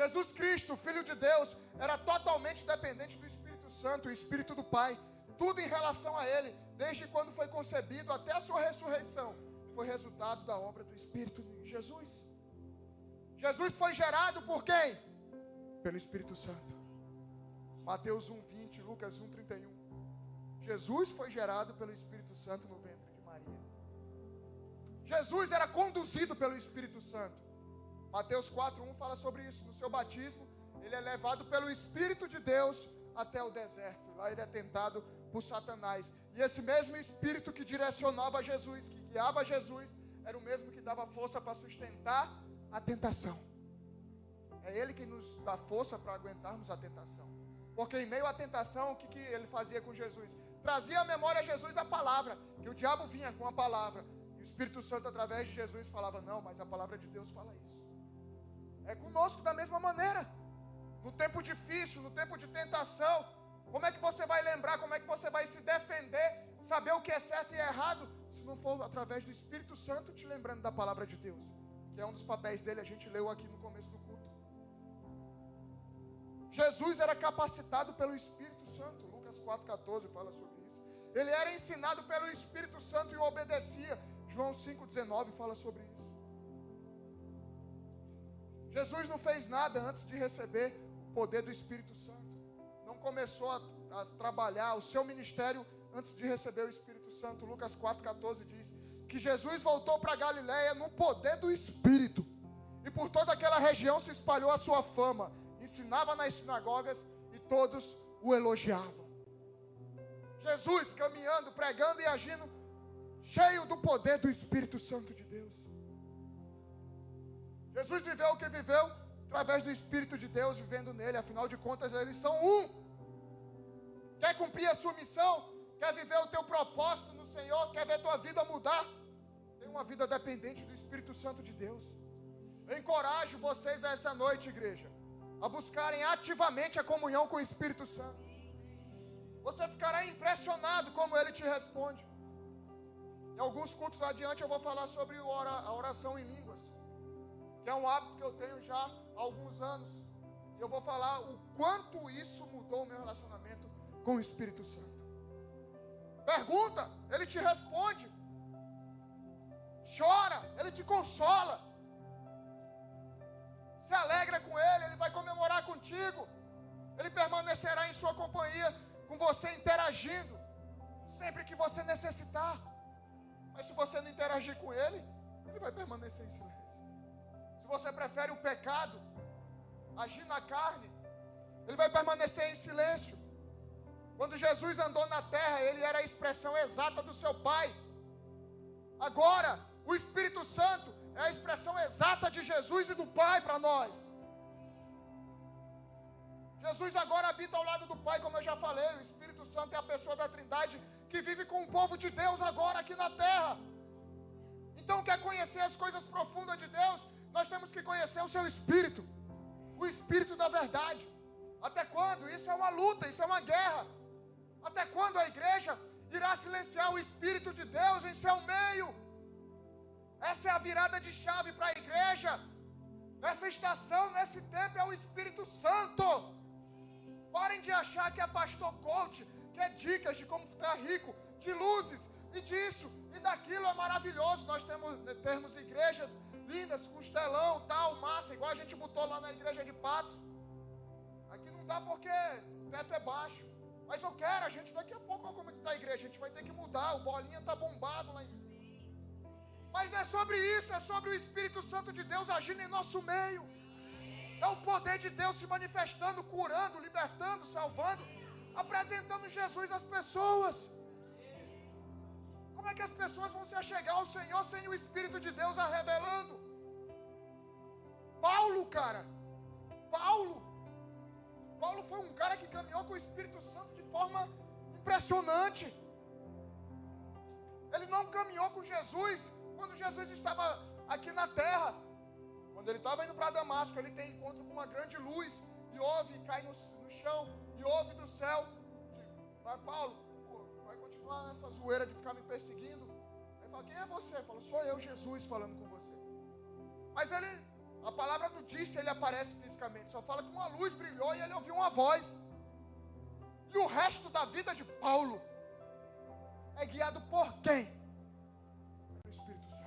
Jesus Cristo, Filho de Deus, era totalmente dependente do Espírito Santo, o Espírito do Pai. Tudo em relação a Ele, desde quando foi concebido até a sua ressurreição, foi resultado da obra do Espírito de Jesus. Jesus foi gerado por quem? Pelo Espírito Santo. Mateus 1:20, Lucas 1:31. Jesus foi gerado pelo Espírito Santo no ventre de Maria. Jesus era conduzido pelo Espírito Santo. Mateus 4:1 fala sobre isso. No seu batismo, ele é levado pelo Espírito de Deus até o deserto. Lá ele é tentado por Satanás. E esse mesmo Espírito que direcionava Jesus, que guiava Jesus, era o mesmo que dava força para sustentar a tentação. É Ele que nos dá força para aguentarmos a tentação. Porque em meio à tentação, o que ele fazia com Jesus? Trazia à memória a Jesus a palavra, que o diabo vinha com a palavra. E o Espírito Santo, através de Jesus, falava, não, mas a palavra de Deus fala isso. É conosco da mesma maneira. No tempo difícil, no tempo de tentação, como é que você vai lembrar, como é que você vai se defender, saber o que é certo e errado, se não for através do Espírito Santo te lembrando da palavra de Deus, que é um dos papéis dele, a gente leu aqui no começo do culto. Jesus era capacitado pelo Espírito Santo, Lucas 4:14 fala sobre isso. Ele era ensinado pelo Espírito Santo e obedecia, João 5:19 fala sobre isso. Jesus não fez nada antes de receber o poder do Espírito Santo. Não começou a trabalhar o seu ministério antes de receber o Espírito Santo. Lucas 4:14 diz que Jesus voltou para Galiléia no poder do Espírito. E por toda aquela região se espalhou a sua fama. Ensinava nas sinagogas e todos o elogiavam. Jesus caminhando, pregando e agindo, cheio do poder do Espírito Santo de Deus. Jesus viveu o que viveu através do Espírito de Deus vivendo nele. Afinal de contas, eles são um. Quer cumprir a sua missão? Quer viver o teu propósito no Senhor? Quer ver tua vida mudar? Tem uma vida dependente do Espírito Santo de Deus. Eu encorajo vocês essa noite, igreja, a buscarem ativamente a comunhão com o Espírito Santo. Você ficará impressionado como ele te responde. Em alguns cultos adiante eu vou falar sobre a oração em línguas, que é um hábito que eu tenho já há alguns anos. E eu vou falar o quanto isso mudou o meu relacionamento com o Espírito Santo. Pergunta, ele te responde. Chora, ele te consola. Se alegra com ele, ele vai comemorar contigo. Ele permanecerá em sua companhia, com você interagindo, sempre que você necessitar. Mas se você não interagir com ele, ele vai permanecer em silêncio. Se você prefere o pecado, agir na carne, ele vai permanecer em silêncio. Quando Jesus andou na terra, ele era a expressão exata do seu Pai. Agora, o Espírito Santo é a expressão exata de Jesus e do Pai para nós. Jesus agora habita ao lado do Pai, como eu já falei. O Espírito Santo é a pessoa da Trindade que vive com o povo de Deus agora aqui na terra. Então, quer conhecer as coisas profundas de Deus? Nós temos que conhecer o seu Espírito, o Espírito da verdade. Até quando? Isso é uma luta, isso é uma guerra. Até quando a igreja irá silenciar o Espírito de Deus em seu meio. Essa é a virada de chave para a igreja. Nessa estação, nesse tempo, é o Espírito Santo. Parem de achar que é pastor coach, que é dicas de como ficar rico, de luzes e disso e daquilo. É maravilhoso nós termos igrejas lindas, com telão, tal, massa, igual a gente botou lá na igreja de Patos. Aqui não dá porque o teto é baixo. Mas eu quero, a gente daqui a pouco, olha como é que está a igreja, a gente vai ter que mudar, o bolinha está bombado lá em cima. Mas não é sobre isso, é sobre o Espírito Santo de Deus agindo em nosso meio. É o poder de Deus se manifestando, curando, libertando, salvando, apresentando Jesus às pessoas. Como é que as pessoas vão se achegar ao Senhor sem o Espírito de Deus a revelando? Paulo, cara, Paulo foi um cara que caminhou com o Espírito Santo de forma impressionante. Ele não caminhou com Jesus quando Jesus estava aqui na terra. Quando ele estava indo para Damasco, ele tem encontro com uma grande luz, e ouve, e cai no chão, e ouve do céu. Mas Paulo, vai continuar nessa zoeira de ficar me perseguindo? Ele fala, quem é você? Ele fala, sou eu, Jesus, falando com você. Mas a palavra não diz se ele aparece fisicamente, só fala que uma luz brilhou e ele ouviu uma voz. E o resto da vida de Paulo é guiado por quem? Pelo Espírito Santo.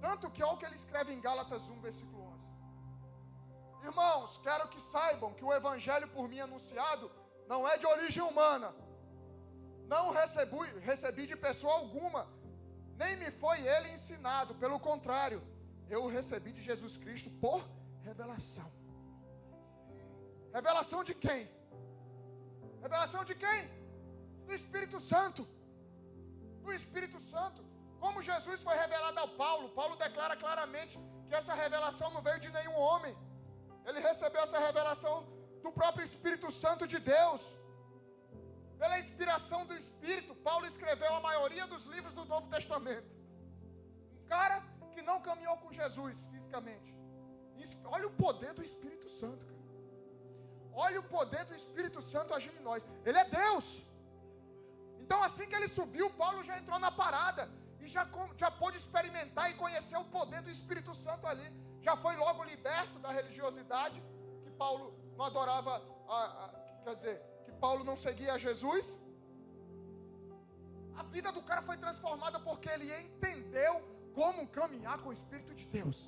Tanto que olha o que ele escreve em Gálatas 1, versículo 11. Irmãos, quero que saibam que o evangelho por mim anunciado não é de origem humana. Não recebi de pessoa alguma, nem me foi ele ensinado. Pelo contrário, eu o recebi de Jesus Cristo por revelação. Revelação de quem? Revelação de quem? Do Espírito Santo. Do Espírito Santo. Como Jesus foi revelado ao Paulo, Paulo declara claramente que essa revelação não veio de nenhum homem. Ele recebeu essa revelação do próprio Espírito Santo de Deus. Pela inspiração do Espírito, Paulo escreveu a maioria dos livros do Novo Testamento. Um cara que não caminhou com Jesus fisicamente. Olha o poder do Espírito Santo, cara. Olha o poder do Espírito Santo agindo em nós. Ele é Deus. Então assim que ele subiu, Paulo já entrou na parada. E já pôde experimentar e conhecer o poder do Espírito Santo ali. Já foi logo liberto da religiosidade, que Paulo não adorava, quer dizer, que Paulo não seguia a Jesus. A vida do cara foi transformada porque ele entendeu como caminhar com o Espírito de Deus.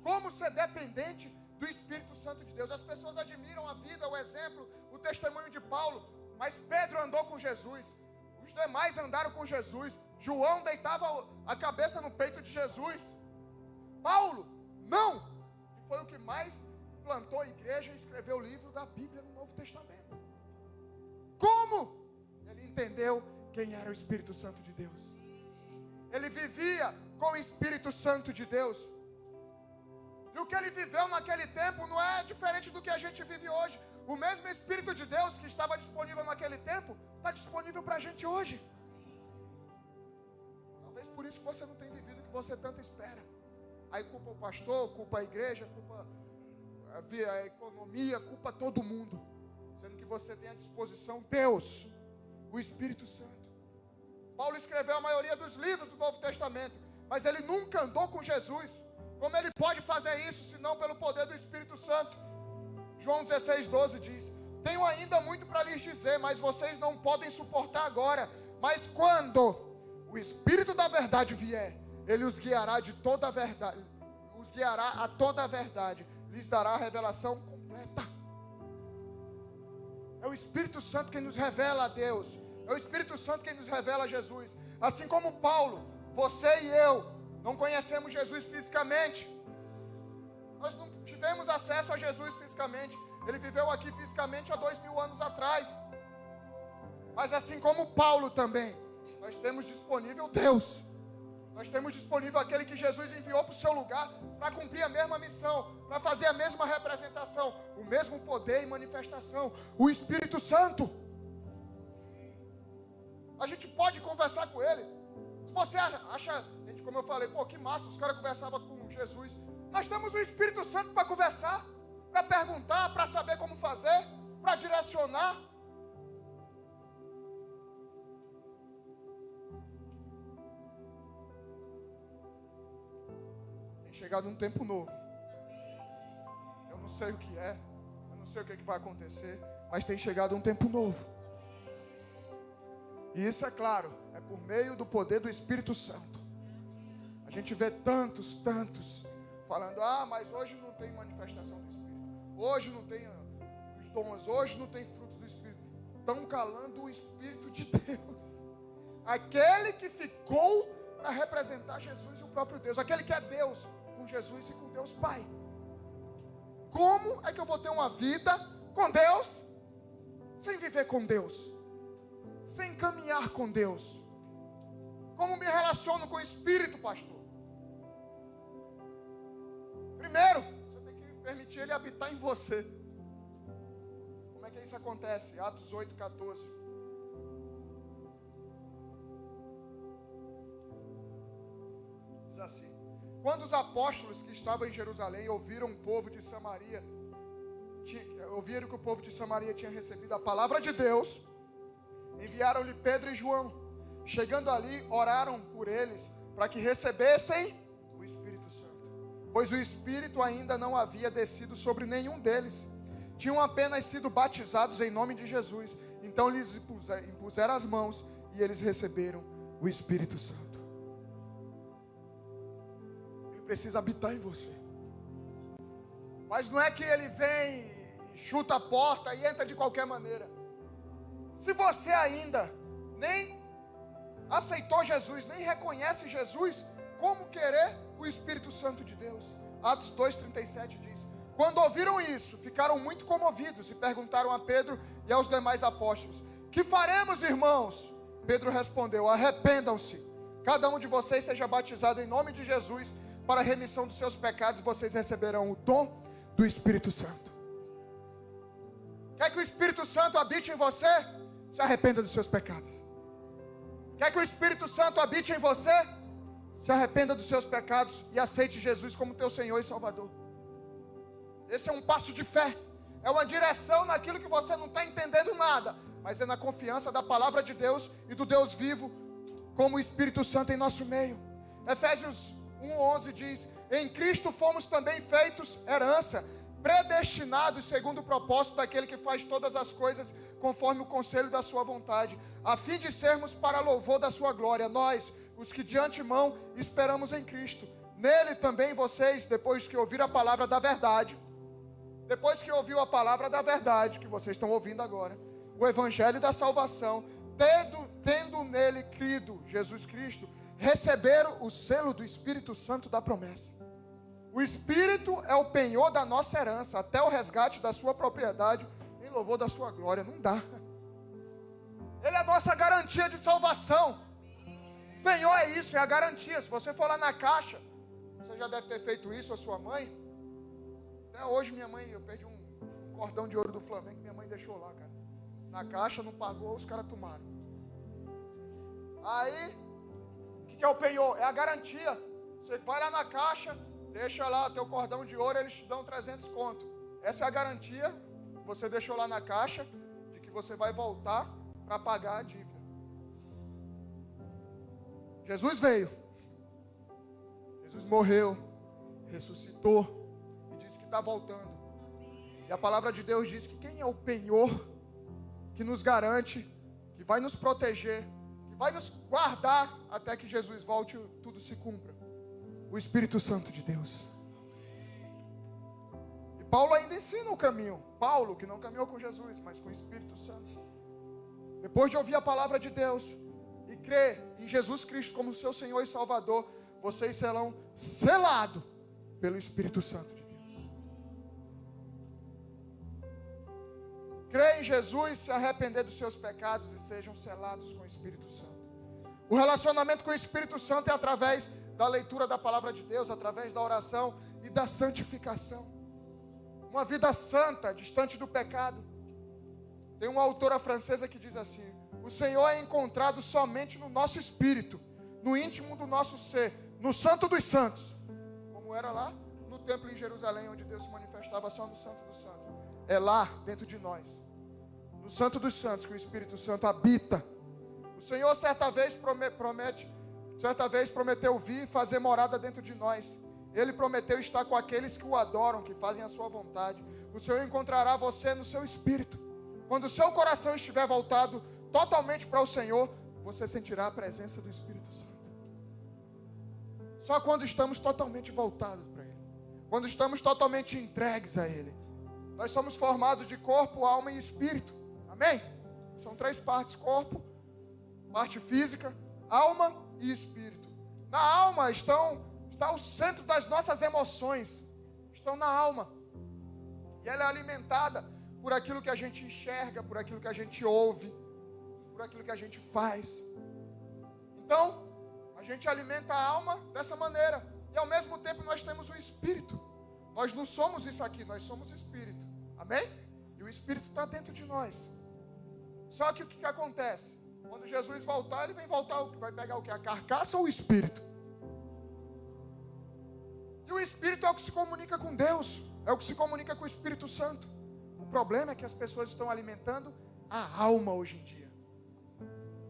Como ser dependente do Espírito Santo de Deus. As pessoas admiram a vida, o exemplo, o testemunho de Paulo. Mas Pedro andou com Jesus. Os demais andaram com Jesus. João deitava a cabeça no peito de Jesus. Paulo, não. E foi o que mais plantou a igreja e escreveu o livro da Bíblia no Novo Testamento. Como? Ele entendeu quem era o Espírito Santo de Deus. Ele vivia com o Espírito Santo de Deus. E o que ele viveu naquele tempo não é diferente do que a gente vive hoje. O mesmo Espírito de Deus que estava disponível naquele tempo, está disponível para a gente hoje. Talvez por isso que você não tem vivido o que você tanto espera. Aí culpa o pastor, culpa a igreja, culpa a economia, culpa todo mundo. Sendo que você tem à disposição Deus, o Espírito Santo. Paulo escreveu a maioria dos livros do Novo Testamento, mas ele nunca andou com Jesus. Como ele pode fazer isso, senão pelo poder do Espírito Santo? João 16:12 diz: tenho ainda muito para lhes dizer, mas vocês não podem suportar agora. Mas quando o Espírito da verdade vier, ele os guiará de toda a verdade, os guiará a toda a verdade, lhes dará a revelação completa. É o Espírito Santo quem nos revela a Deus. É o Espírito Santo quem nos revela a Jesus. Assim como Paulo, você e eu não conhecemos Jesus fisicamente. Nós não tivemos acesso a Jesus fisicamente. Ele viveu aqui fisicamente há 2000 anos atrás. Mas assim como Paulo também, nós temos disponível Deus. Nós temos disponível aquele que Jesus enviou para o seu lugar para cumprir a mesma missão, para fazer a mesma representação, o mesmo poder e manifestação, o Espírito Santo. A gente pode conversar com ele. Se você acha, gente, como eu falei, pô, que massa, os caras conversavam com Jesus. Nós temos o Espírito Santo para conversar, para perguntar, para saber como fazer, para direcionar. chegado um tempo novo. Eu não sei o que é, eu não sei o que vai acontecer, mas tem chegado um tempo novo. E isso é claro, é por meio do poder do Espírito Santo. A gente vê tantos falando, mas hoje não tem manifestação do Espírito, hoje não tem os dons, hoje não tem fruto do Espírito. Estão calando o Espírito de Deus, aquele que ficou para representar Jesus e o próprio Deus, aquele que é Deus com Jesus e com Deus Pai. Como é que eu vou ter uma vida com Deus sem viver com Deus, sem caminhar com Deus? Como me relaciono com o Espírito, pastor? Primeiro, você tem que permitir Ele habitar em você. Como é que isso acontece? Atos 8:14. Diz assim: quando os apóstolos que estavam em Jerusalém ouviram que o povo de Samaria tinha recebido a palavra de Deus, enviaram-lhe Pedro e João. Chegando ali, oraram por eles para que recebessem o Espírito Santo, pois o Espírito ainda não havia descido sobre nenhum deles. Tinham apenas sido batizados em nome de Jesus. Então lhes impuseram as mãos e eles receberam o Espírito Santo. Ele precisa habitar em você. Mas não é que ele vem, chuta a porta e entra de qualquer maneira. Se você ainda nem aceitou Jesus, nem reconhece Jesus, como querer o Espírito Santo de Deus? Atos 2:37 diz: quando ouviram isso, ficaram muito comovidos e perguntaram a Pedro e aos demais apóstolos: que faremos, irmãos? Pedro respondeu: arrependam-se, cada um de vocês seja batizado em nome de Jesus para a remissão dos seus pecados, e vocês receberão o dom do Espírito Santo. Quer que o Espírito Santo habite em você? Se arrependa dos seus pecados. Quer que o Espírito Santo habite em você? Se arrependa dos seus pecados e aceite Jesus como teu Senhor e Salvador. Esse é um passo de fé. É uma direção naquilo que você não está entendendo nada, mas é na confiança da palavra de Deus e do Deus vivo, como o Espírito Santo em nosso meio. Efésios 1:11 diz: em Cristo fomos também feitos herança, predestinados segundo o propósito daquele que faz todas as coisas conforme o conselho da sua vontade, a fim de sermos para louvor da sua glória, nós, os que de antemão esperamos em Cristo. Nele também vocês, depois que ouviram a palavra da verdade, que vocês estão ouvindo agora, o evangelho da salvação, tendo nele crido, Jesus Cristo, receberam o selo do Espírito Santo da promessa. O Espírito é o penhor da nossa herança, até o resgate da sua propriedade, em louvor da sua glória. Não dá. Ele é a nossa garantia de salvação. Penhor é isso, é a garantia. Se você for lá na caixa, você já deve ter feito isso, a sua mãe. Até hoje minha mãe, eu perdi um cordão de ouro do Flamengo que minha mãe deixou lá, cara. Na caixa, não pagou, os caras tomaram. Aí, o que é o penhor? É a garantia. Você vai lá na caixa, deixa lá o teu cordão de ouro, eles te dão 300 conto. Essa é a garantia que você deixou lá na caixa, de que você vai voltar para pagar a dívida. Jesus veio. Jesus morreu, ressuscitou e disse que está voltando. E a palavra de Deus diz que quem é o penhor que nos garante, que vai nos proteger, que vai nos guardar até que Jesus volte e tudo se cumpra? O Espírito Santo de Deus. E Paulo ainda ensina o caminho. Paulo, que não caminhou com Jesus, mas com o Espírito Santo. Depois de ouvir a palavra de Deus e crer em Jesus Cristo como seu Senhor e Salvador, vocês serão selados pelo Espírito Santo de Deus. Crê em Jesus, se arrepender dos seus pecados e sejam selados com o Espírito Santo. O relacionamento com o Espírito Santo é através da leitura da palavra de Deus, através da oração e da santificação. Uma vida santa, distante do pecado. Tem uma autora francesa que diz assim: o Senhor é encontrado somente no nosso espírito, no íntimo do nosso ser, no Santo dos Santos, como era lá no templo em Jerusalém, onde Deus se manifestava só no Santo dos Santos. É lá dentro de nós, no Santo dos Santos, que o Espírito Santo habita. O Senhor certa vez prometeu vir e fazer morada dentro de nós. Ele prometeu estar com aqueles que o adoram, que fazem a sua vontade. O Senhor encontrará você no seu espírito. Quando o seu coração estiver voltado totalmente para o Senhor, você sentirá a presença do Espírito Santo. Só quando estamos totalmente voltados para Ele, quando estamos totalmente entregues a Ele. Nós somos formados de corpo, alma e espírito. Amém? São 3 partes: corpo, parte física, alma e espírito. Na alma está o centro das nossas emoções. Estão na alma. E ela é alimentada por aquilo que a gente enxerga, por aquilo que a gente ouve, por aquilo que a gente faz. Então, a gente alimenta a alma dessa maneira. E ao mesmo tempo nós temos o espírito. Nós não somos isso aqui, nós somos espírito. Amém? E o espírito está dentro de nós. Só que o que acontece? Quando Jesus voltar, ele vai pegar o que? A carcaça ou o espírito? E o espírito é o que se comunica com Deus, é o que se comunica com o Espírito Santo. O problema é que as pessoas estão alimentando a alma hoje em dia.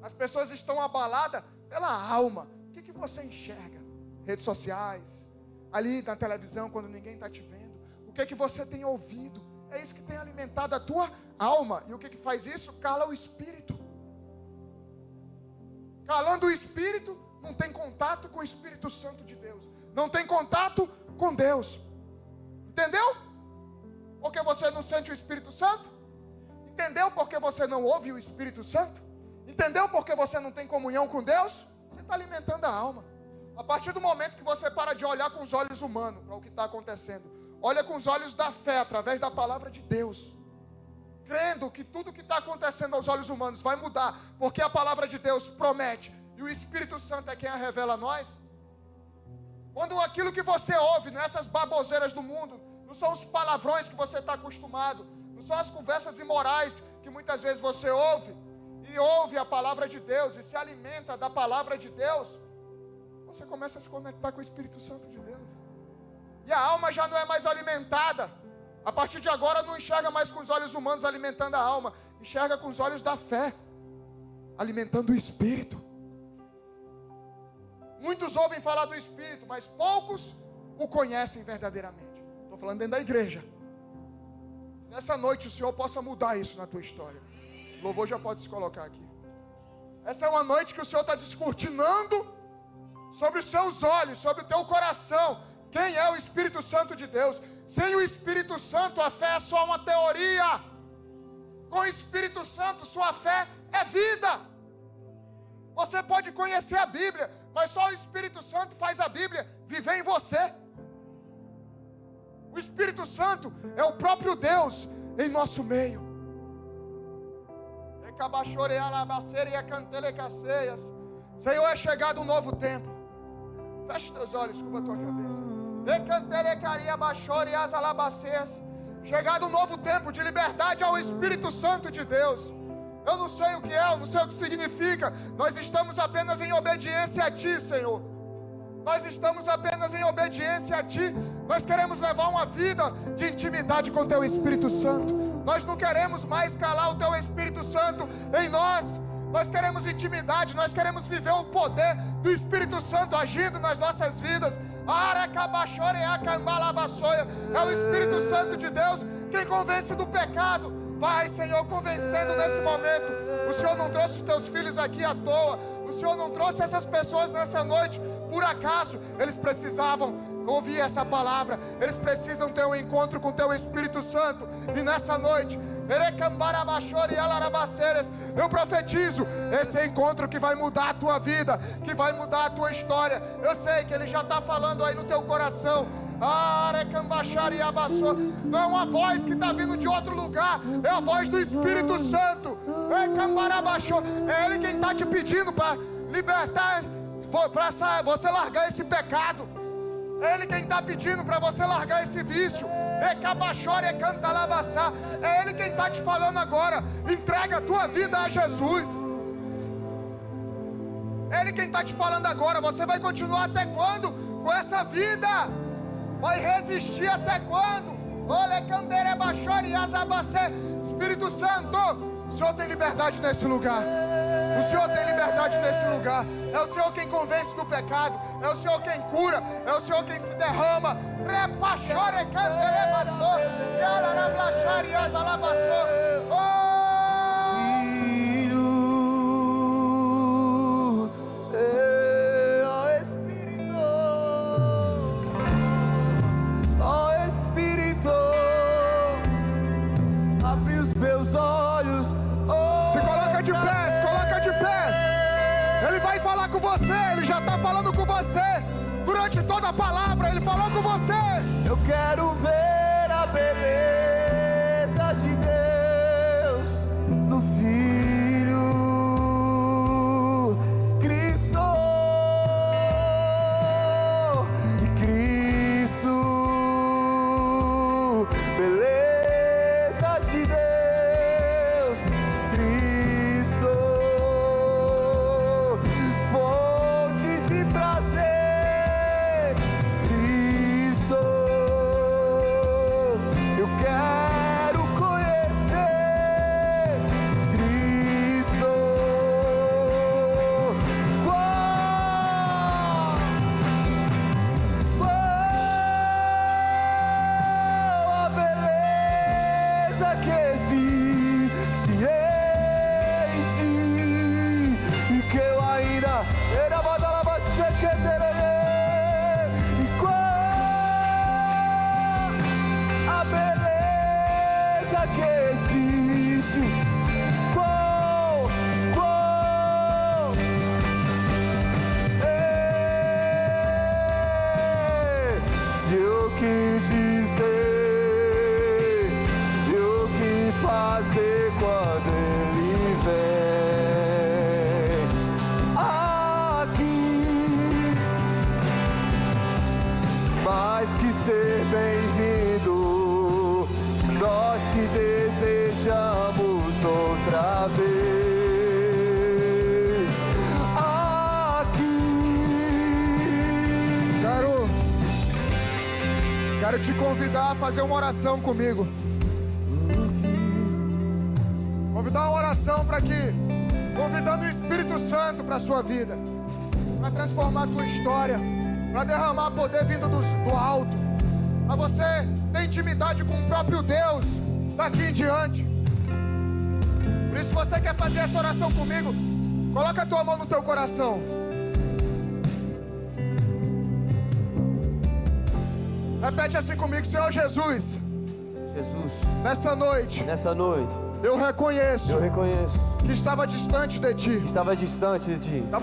As pessoas estão abaladas pela alma. O que você enxerga? Redes sociais, ali na televisão, quando ninguém está te vendo. O que você tem ouvido? É isso que tem alimentado a tua alma. E o que faz isso? Cala o espírito. Calando o espírito, não tem contato com o Espírito Santo de Deus. Não tem contato com Deus. Entendeu? Porque você não sente o Espírito Santo? Entendeu porque você não ouve o Espírito Santo? Entendeu porque você não tem comunhão com Deus? Você está alimentando a alma. A partir do momento que você para de olhar com os olhos humanos para o que está acontecendo, olha com os olhos da fé, através da palavra de Deus, crendo que tudo que está acontecendo aos olhos humanos vai mudar, porque a palavra de Deus promete, e o Espírito Santo é quem a revela a nós. Quando aquilo que você ouve, não é essas baboseiras do mundo, não são os palavrões que você está acostumado, não são as conversas imorais que muitas vezes você ouve, e ouve a palavra de Deus, e se alimenta da palavra de Deus, você começa a se conectar com o Espírito Santo de Deus. E a alma já não é mais alimentada. A partir de agora não enxerga mais com os olhos humanos alimentando a alma, enxerga com os olhos da fé, alimentando o Espírito. Muitos ouvem falar do Espírito, mas poucos o conhecem verdadeiramente. Estou falando dentro da igreja. Nessa noite o Senhor possa mudar isso na tua história. O louvor já pode se colocar aqui. Essa é uma noite que o Senhor está descortinando sobre os seus olhos, sobre o teu coração, quem é o Espírito Santo de Deus. Sem o Espírito Santo, a fé é só uma teoria. Com o Espírito Santo, sua fé é vida. Você pode conhecer a Bíblia, mas só o Espírito Santo faz a Bíblia viver em você. O Espírito Santo é o próprio Deus em nosso meio. Senhor, é chegado um novo tempo. Feche teus olhos, curva a tua cabeça. Chegado um novo tempo de liberdade ao Espírito Santo de Deus. Eu não sei o que é, eu não sei o que significa. Nós estamos apenas em obediência a Ti, Senhor. Nós estamos apenas em obediência a Ti. Nós queremos levar uma vida de intimidade com Teu Espírito Santo. Nós não queremos mais calar o Teu Espírito Santo em nós. Nós queremos intimidade, nós queremos viver o poder do Espírito Santo agindo nas nossas vidas. É o Espírito Santo de Deus quem convence do pecado. Vai, Senhor, convencendo nesse momento. O Senhor não trouxe os teus filhos aqui à toa. O Senhor não trouxe essas pessoas nessa noite por acaso. Eles precisavam ouvir essa palavra. Eles precisam ter um encontro com o teu Espírito Santo. E nessa noite, eu profetizo esse encontro que vai mudar a tua vida, que vai mudar a tua história. Eu sei que Ele já está falando aí no teu coração. Não é uma voz que está vindo de outro lugar, é a voz do Espírito Santo. É Ele quem está te pedindo para libertar, para você largar esse pecado. É Ele quem está pedindo para você largar esse vício. É Ele quem está te falando agora. Entrega a tua vida a Jesus. É Ele quem está te falando agora. Você vai continuar até quando com essa vida? Vai resistir até quando? Espírito Santo, o Senhor tem liberdade nesse lugar. O Senhor tem liberdade nesse lugar. É o Senhor quem convence do pecado. É o Senhor quem cura. É o Senhor quem se derrama. Espírito, abre os meus olhos. Se coloca de pé, se coloca de pé. Ele vai falar com você, ele já está falando com você. Durante toda a palavra, ele falou com você. Eu quero ver a beleza de Deus no Filho Cristo. E Cristo, beleza de Deus, Cristo, fonte de prazer, Cristo, eu quero conhecer Cristo. A beleza que existe em ti e que eu ainda era badalaba sequeterere. E qual a beleza que existe? Qual e o que dizer, e o que fazer quando ele vem aqui. Mais que ser bem-vindo, nós te desejamos outra vez aqui. Quero te convidar a fazer uma oração comigo. Convidar uma oração para que, convidando o Espírito Santo para a sua vida, para transformar a tua história, para derramar poder vindo do alto, para você ter intimidade com o próprio Deus daqui em diante. Por isso, se você quer fazer essa oração comigo, coloca a tua mão no teu coração. Repete assim comigo: Senhor Jesus, nessa noite, eu reconheço que estava distante de Ti, estava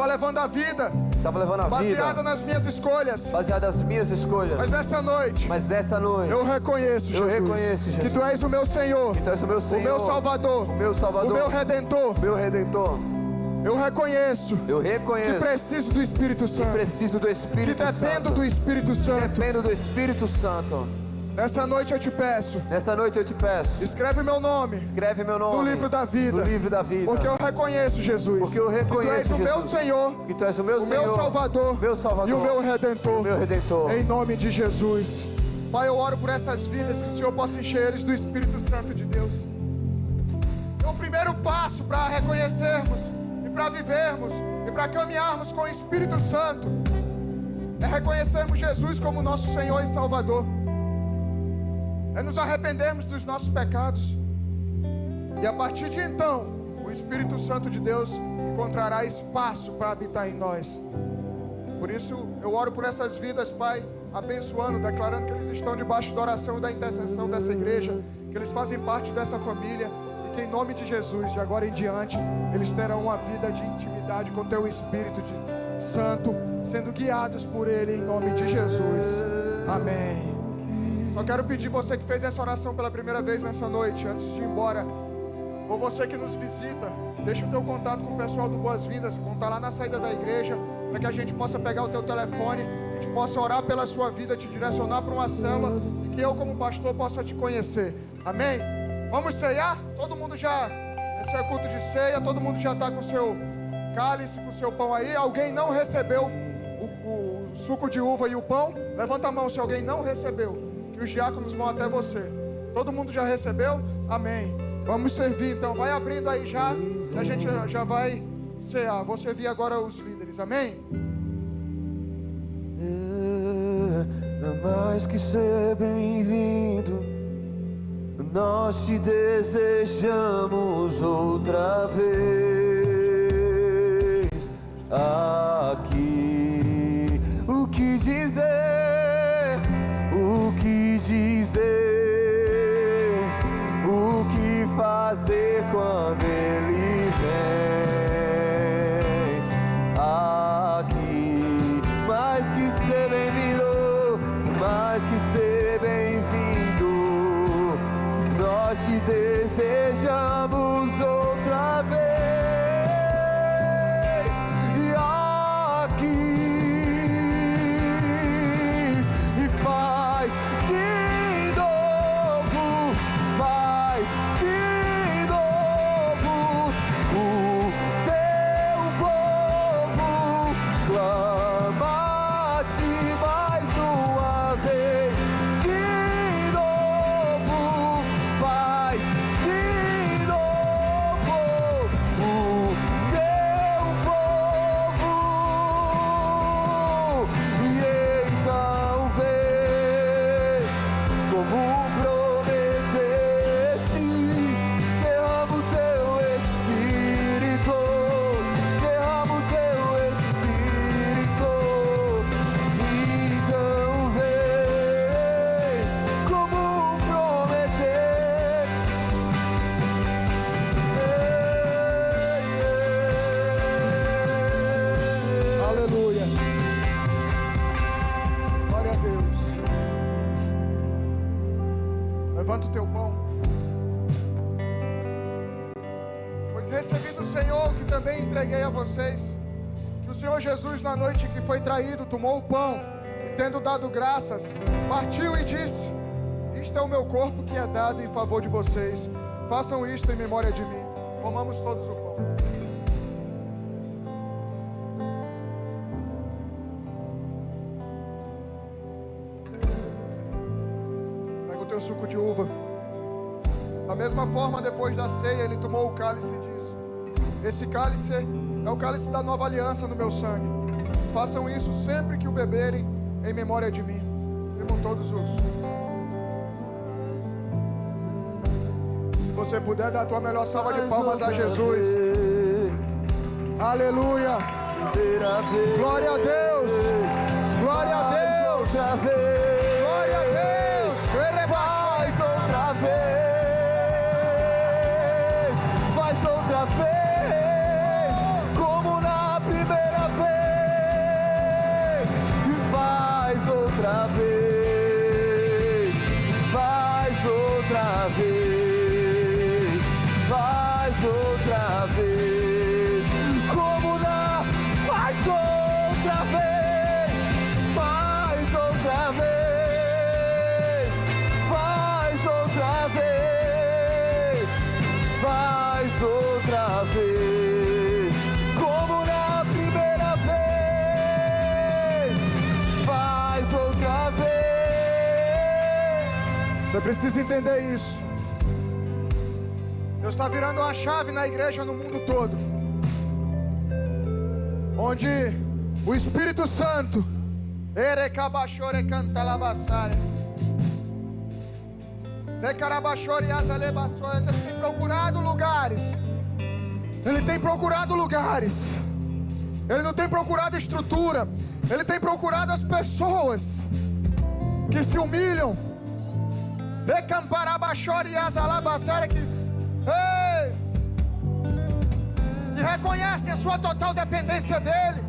levando a vida baseada nas minhas escolhas, mas nessa noite, eu reconheço, Jesus, que Tu és o meu Senhor, o meu Salvador, o meu Redentor. Eu reconheço que preciso do Espírito Santo, que dependo do Espírito Santo. Nessa noite eu te peço, escreve meu nome no livro da vida, porque eu reconheço, Jesus, que Tu és o meu Senhor, o meu Salvador e o meu Redentor. Em nome de Jesus. Pai, eu oro por essas vidas, que o Senhor possa encher eles do Espírito Santo de Deus. É o primeiro passo para reconhecermos, para vivermos e para caminharmos com o Espírito Santo, é reconhecermos Jesus como nosso Senhor e Salvador, é nos arrependermos dos nossos pecados, e a partir de então o Espírito Santo de Deus encontrará espaço para habitar em nós. Por isso eu oro por essas vidas, Pai, abençoando, declarando que eles estão debaixo da oração e da intercessão dessa igreja, que eles fazem parte dessa família, que em nome de Jesus, de agora em diante, eles terão uma vida de intimidade com Teu Espírito Santo, sendo guiados por Ele, em nome de Jesus. Amém. Só quero pedir, você que fez essa oração pela primeira vez nessa noite, antes de ir embora, ou você que nos visita, deixa o teu contato com o pessoal do Boas-Vindas, vão estar lá na saída da igreja, para que a gente possa pegar o teu telefone, a gente possa orar pela sua vida, te direcionar para uma célula, e que eu como pastor possa te conhecer. Amém? Vamos ceiar? Todo mundo já, esse é culto de ceia, todo mundo já está com o seu cálice, com o seu pão aí. Alguém não recebeu o suco de uva e o pão? Levanta a mão se alguém não recebeu, que os diáconos vão até você. Todo mundo já recebeu? Amém. Vamos servir então, vai abrindo aí já, que a gente já vai cear. Vou servir agora os líderes, amém? Não mais que ser bem-vindo, nós te desejamos outra vez aqui. O que dizer? O que dizer? O que fazer quando Ele vem aqui? Mais que ser bem-vindo, mais que ser bem-vindo, nós te desejamos outra vez e aqui, e faz de novo, faz de novo. O teu povo clama-te mais uma vez. De novo, faz de novo. O teu povo, e então vem como prometestes. Derrama o teu Espírito, derrama o teu Espírito. Então vem como prometeste. Aleluia. Glória a Deus. Levanta o teu pão. Pois recebi do Senhor, que também entreguei a vocês, que o Senhor Jesus, na noite que foi traído, tomou o pão e, tendo dado graças, partiu e disse: isto é o meu corpo que é dado em favor de vocês. Façam isto em memória de mim. Comamos todos o pão. Pega o teu suco de uva. Da mesma forma, depois da ceia, ele tomou o cálice e disse: esse cálice é o cálice da nova aliança no meu sangue. Façam isso sempre que o beberem em memória de mim. Bebam todos os. Se você puder dar a tua melhor salva de palmas a Jesus. Aleluia. Glória a Deus. Glória a Deus. Outra vez, Glória a Deus. faz outra vez, faz outra vez, como na primeira vez, e faz outra vez, faz outra vez, faz outra vez, como na, faz outra vez, faz outra vez, faz outra vez, faz outra vez, como na primeira vez, faz outra vez. Você precisa entender isso. Deus está virando uma chave na igreja no mundo todo, onde o Espírito Santo ele tem procurado lugares. Ele tem procurado lugares. Ele não tem procurado estrutura. Ele tem procurado as pessoas que se humilham, que reconhecem a sua total dependência dele,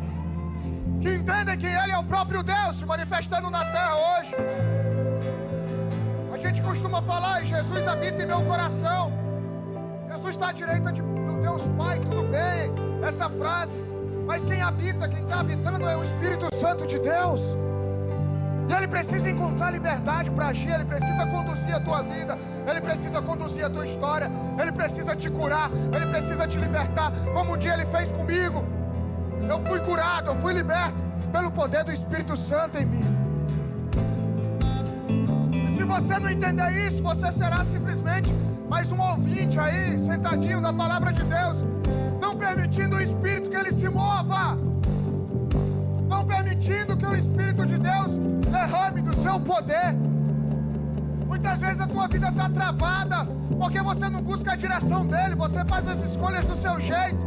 que entendem que ele é o próprio Deus se manifestando na terra hoje. A gente costuma falar: Jesus habita em meu coração, Jesus está à direita do Deus Pai, tudo bem, essa frase, mas quem habita, quem está habitando é o Espírito Santo de Deus. E ele precisa encontrar liberdade para agir. Ele precisa conduzir a tua vida. Ele precisa conduzir a tua história. Ele precisa te curar. Ele precisa te libertar, como um dia ele fez comigo. Eu fui curado, eu fui liberto pelo poder do Espírito Santo em mim. E se você não entender isso, você será simplesmente mais um ouvinte aí, sentadinho da palavra de Deus, não permitindo o Espírito que ele se mova, não permitindo que o Espírito de Deus derrame do seu poder. Muitas vezes a tua vida está travada porque você não busca a direção dele, você faz as escolhas do seu jeito,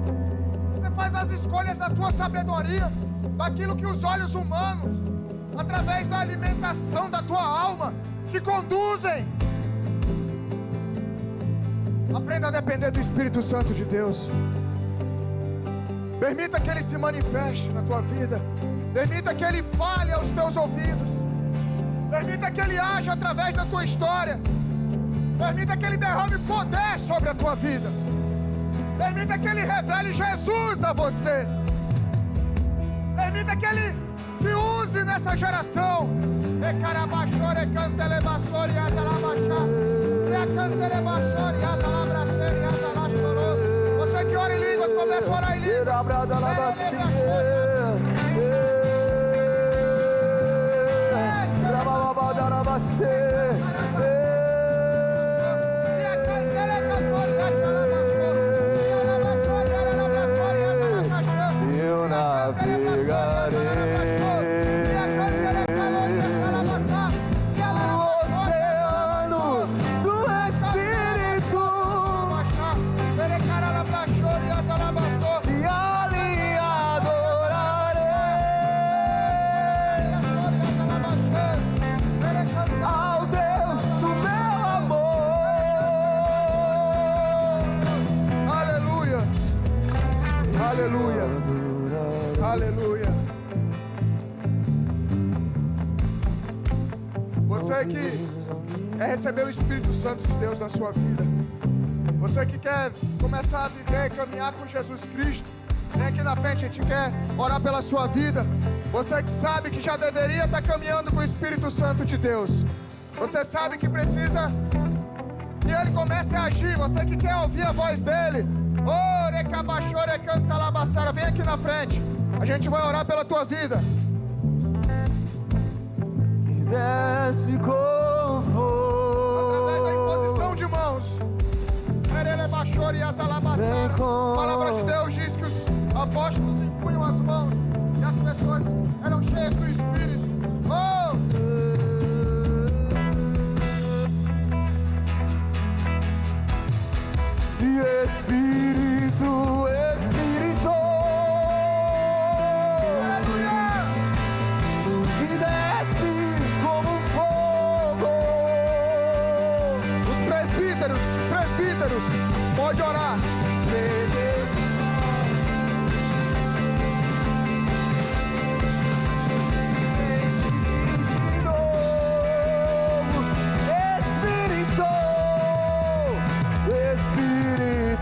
você faz as escolhas da tua sabedoria, daquilo que os olhos humanos, através da alimentação da tua alma, te conduzem. Aprenda a depender do Espírito Santo de Deus. Permita que ele se manifeste na tua vida. Permita que ele fale aos teus ouvidos. Permita que ele haja através da tua história. Permita que ele derrame poder sobre a tua vida. Permita que ele revele Jesus a você. Permita que ele te use nessa geração. Você que ora em línguas, começa a orar em línguas. Eu navegarei Você que quer receber o Espírito Santo de Deus na sua vida, você que quer começar a viver, caminhar com Jesus Cristo, vem aqui na frente, a gente quer orar pela sua vida. Você que sabe que já deveria estar caminhando com o Espírito Santo de Deus, você sabe que precisa que Ele comece a agir, você que quer ouvir a voz dEle, vem aqui na frente, a gente vai orar pela tua vida. Desce com fogo, através da imposição de mãos. A palavra de Deus diz que os apóstolos impunham as mãos e as pessoas eram cheias do Espírito. E Espírito, Espírito, aleluia, e desce como fogo. os presbíteros, pode orar.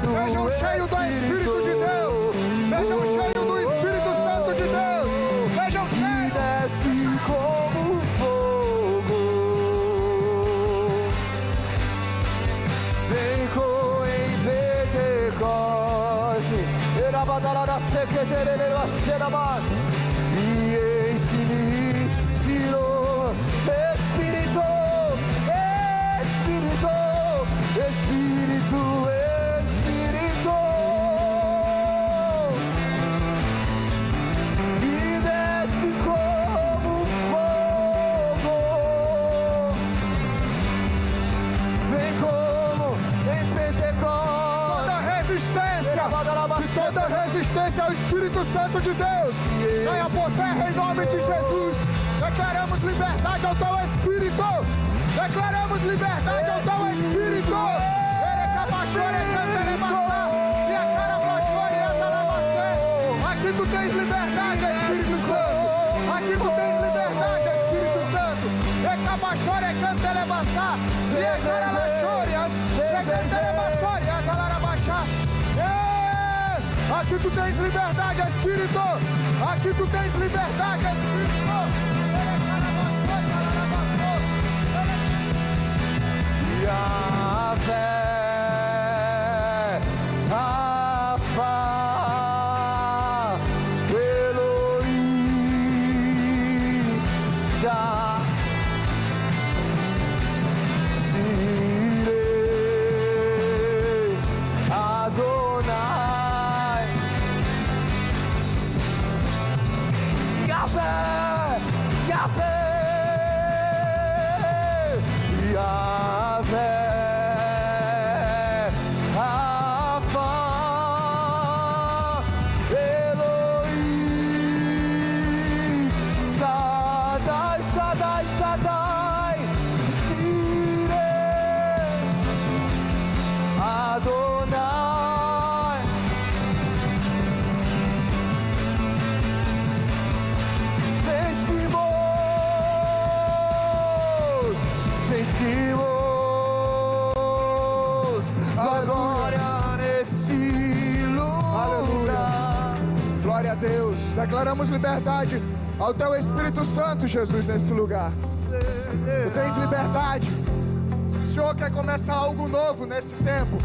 Sejam cheios do Espírito de Deus. Sejam cheios do Espírito Santo de Deus. Sejam cheios. Desce como fogo. Vem com em Pentecoste. E enche-me de novo. Espírito, Espírito, Espírito, Espírito, que desce como fogo, vem como em Pentecostes. Toda resistência ao Espírito Santo de Deus caia por terra em nome de Jesus. Declaramos liberdade ao teu Espírito. Declaramos liberdade ao teu Espírito. Aqui tu tens liberdade, Espírito Santo. Aqui tu tens liberdade, Espírito Santo. Aqui tu tens liberdade, Espírito. Aqui tu tens liberdade, Espírito. Yahvé, Rafa, Elohim, Jah, Jireh, Adonai, Declaramos liberdade ao Teu Espírito Santo, Jesus, nesse lugar. Tu tens liberdade. Se o Senhor quer começar algo novo nesse tempo,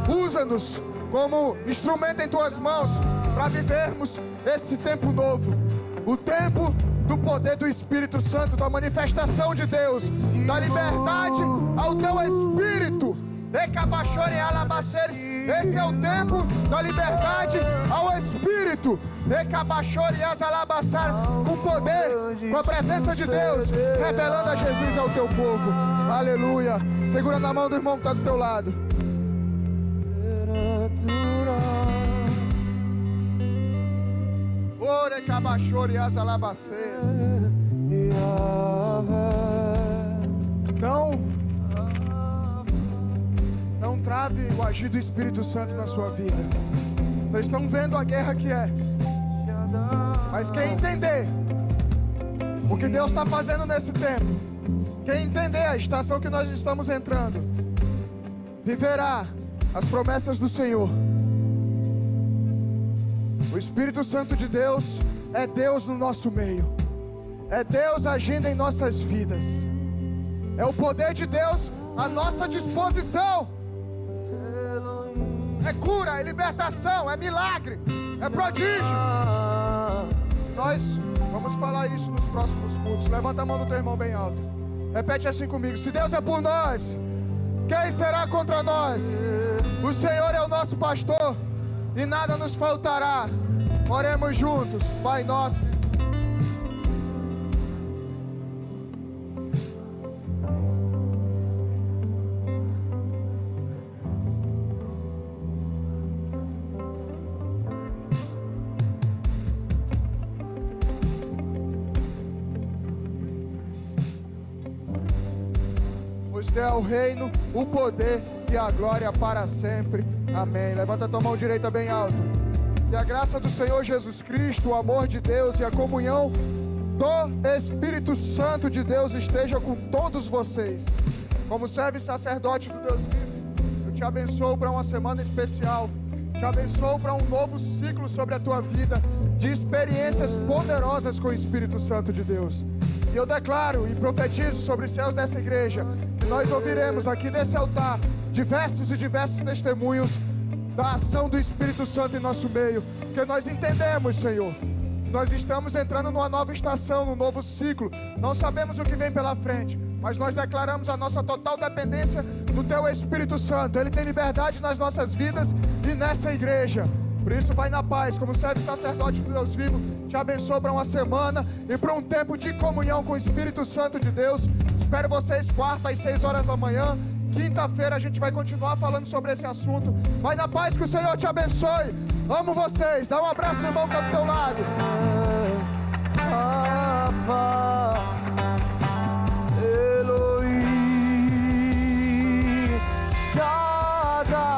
usa-nos como instrumento em Tuas mãos para vivermos esse tempo novo. O tempo do poder do Espírito Santo, da manifestação de Deus, da liberdade ao Teu Espírito. Esse é o tempo da liberdade ao Espírito. Com poder, com a presença de Deus, revelando a Jesus ao Teu povo. Aleluia. Segura na mão do irmão que está do teu lado. Ore cabachore as alabaceias. Não trave o agir do Espírito Santo na sua vida. Vocês estão vendo a guerra que é. Mas quem entender o que Deus está fazendo nesse tempo, quem entender a estação que nós estamos entrando, viverá as promessas do Senhor. O Espírito Santo de Deus é Deus no nosso meio. É Deus agindo em nossas vidas. É o poder de Deus à nossa disposição. É cura, é libertação, é milagre, é prodígio. Nós vamos falar isso nos próximos cultos. Levanta a mão do teu irmão bem alto. Repete assim comigo: se Deus é por nós, quem será contra nós? O Senhor é o nosso pastor e nada nos faltará. Oremos juntos. Pai nosso. É o reino, o poder e a glória para sempre. Amém. Levanta a tua mão direita bem alto. Que a graça do Senhor Jesus Cristo, o amor de Deus e a comunhão do Espírito Santo de Deus esteja com todos vocês. Como servo e sacerdote do Deus vivo, eu te abençoo para uma semana especial. Te abençoo para um novo ciclo sobre a tua vida, de experiências poderosas com o Espírito Santo de Deus. E eu declaro e profetizo sobre os céus dessa igreja que nós ouviremos aqui desse altar diversos testemunhos da ação do Espírito Santo em nosso meio, porque nós entendemos, Senhor, nós estamos entrando numa nova estação, num novo ciclo. Não sabemos o que vem pela frente, mas nós declaramos a nossa total dependência do Teu Espírito Santo. Ele tem liberdade nas nossas vidas e nessa igreja. Por isso, vai na paz, como servo e sacerdote do Deus vivo, te abençoo para uma semana e para um tempo de comunhão com o Espírito Santo de Deus. Espero vocês quarta às 6 horas da manhã. Quinta-feira a gente vai continuar falando sobre esse assunto. Vai na paz, que o Senhor te abençoe. Amo vocês. Dá um abraço no irmão que está do teu lado. Elohim, Shaddai.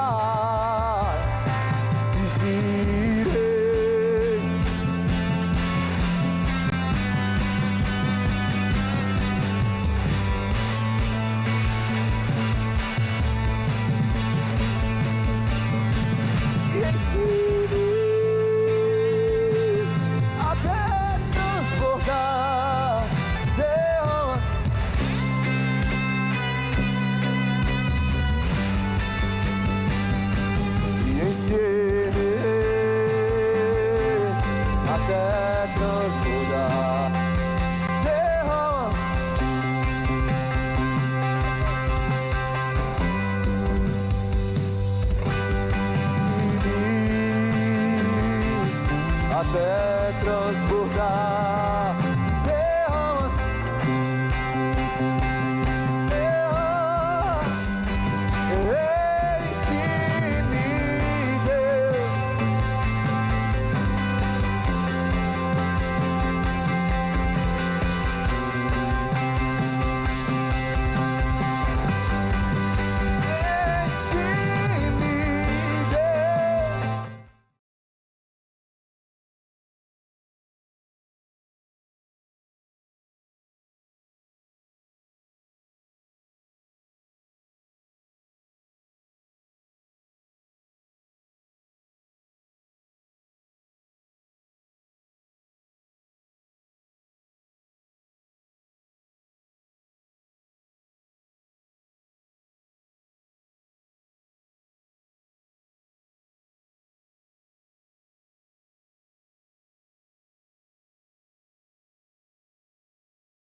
Até transbordar.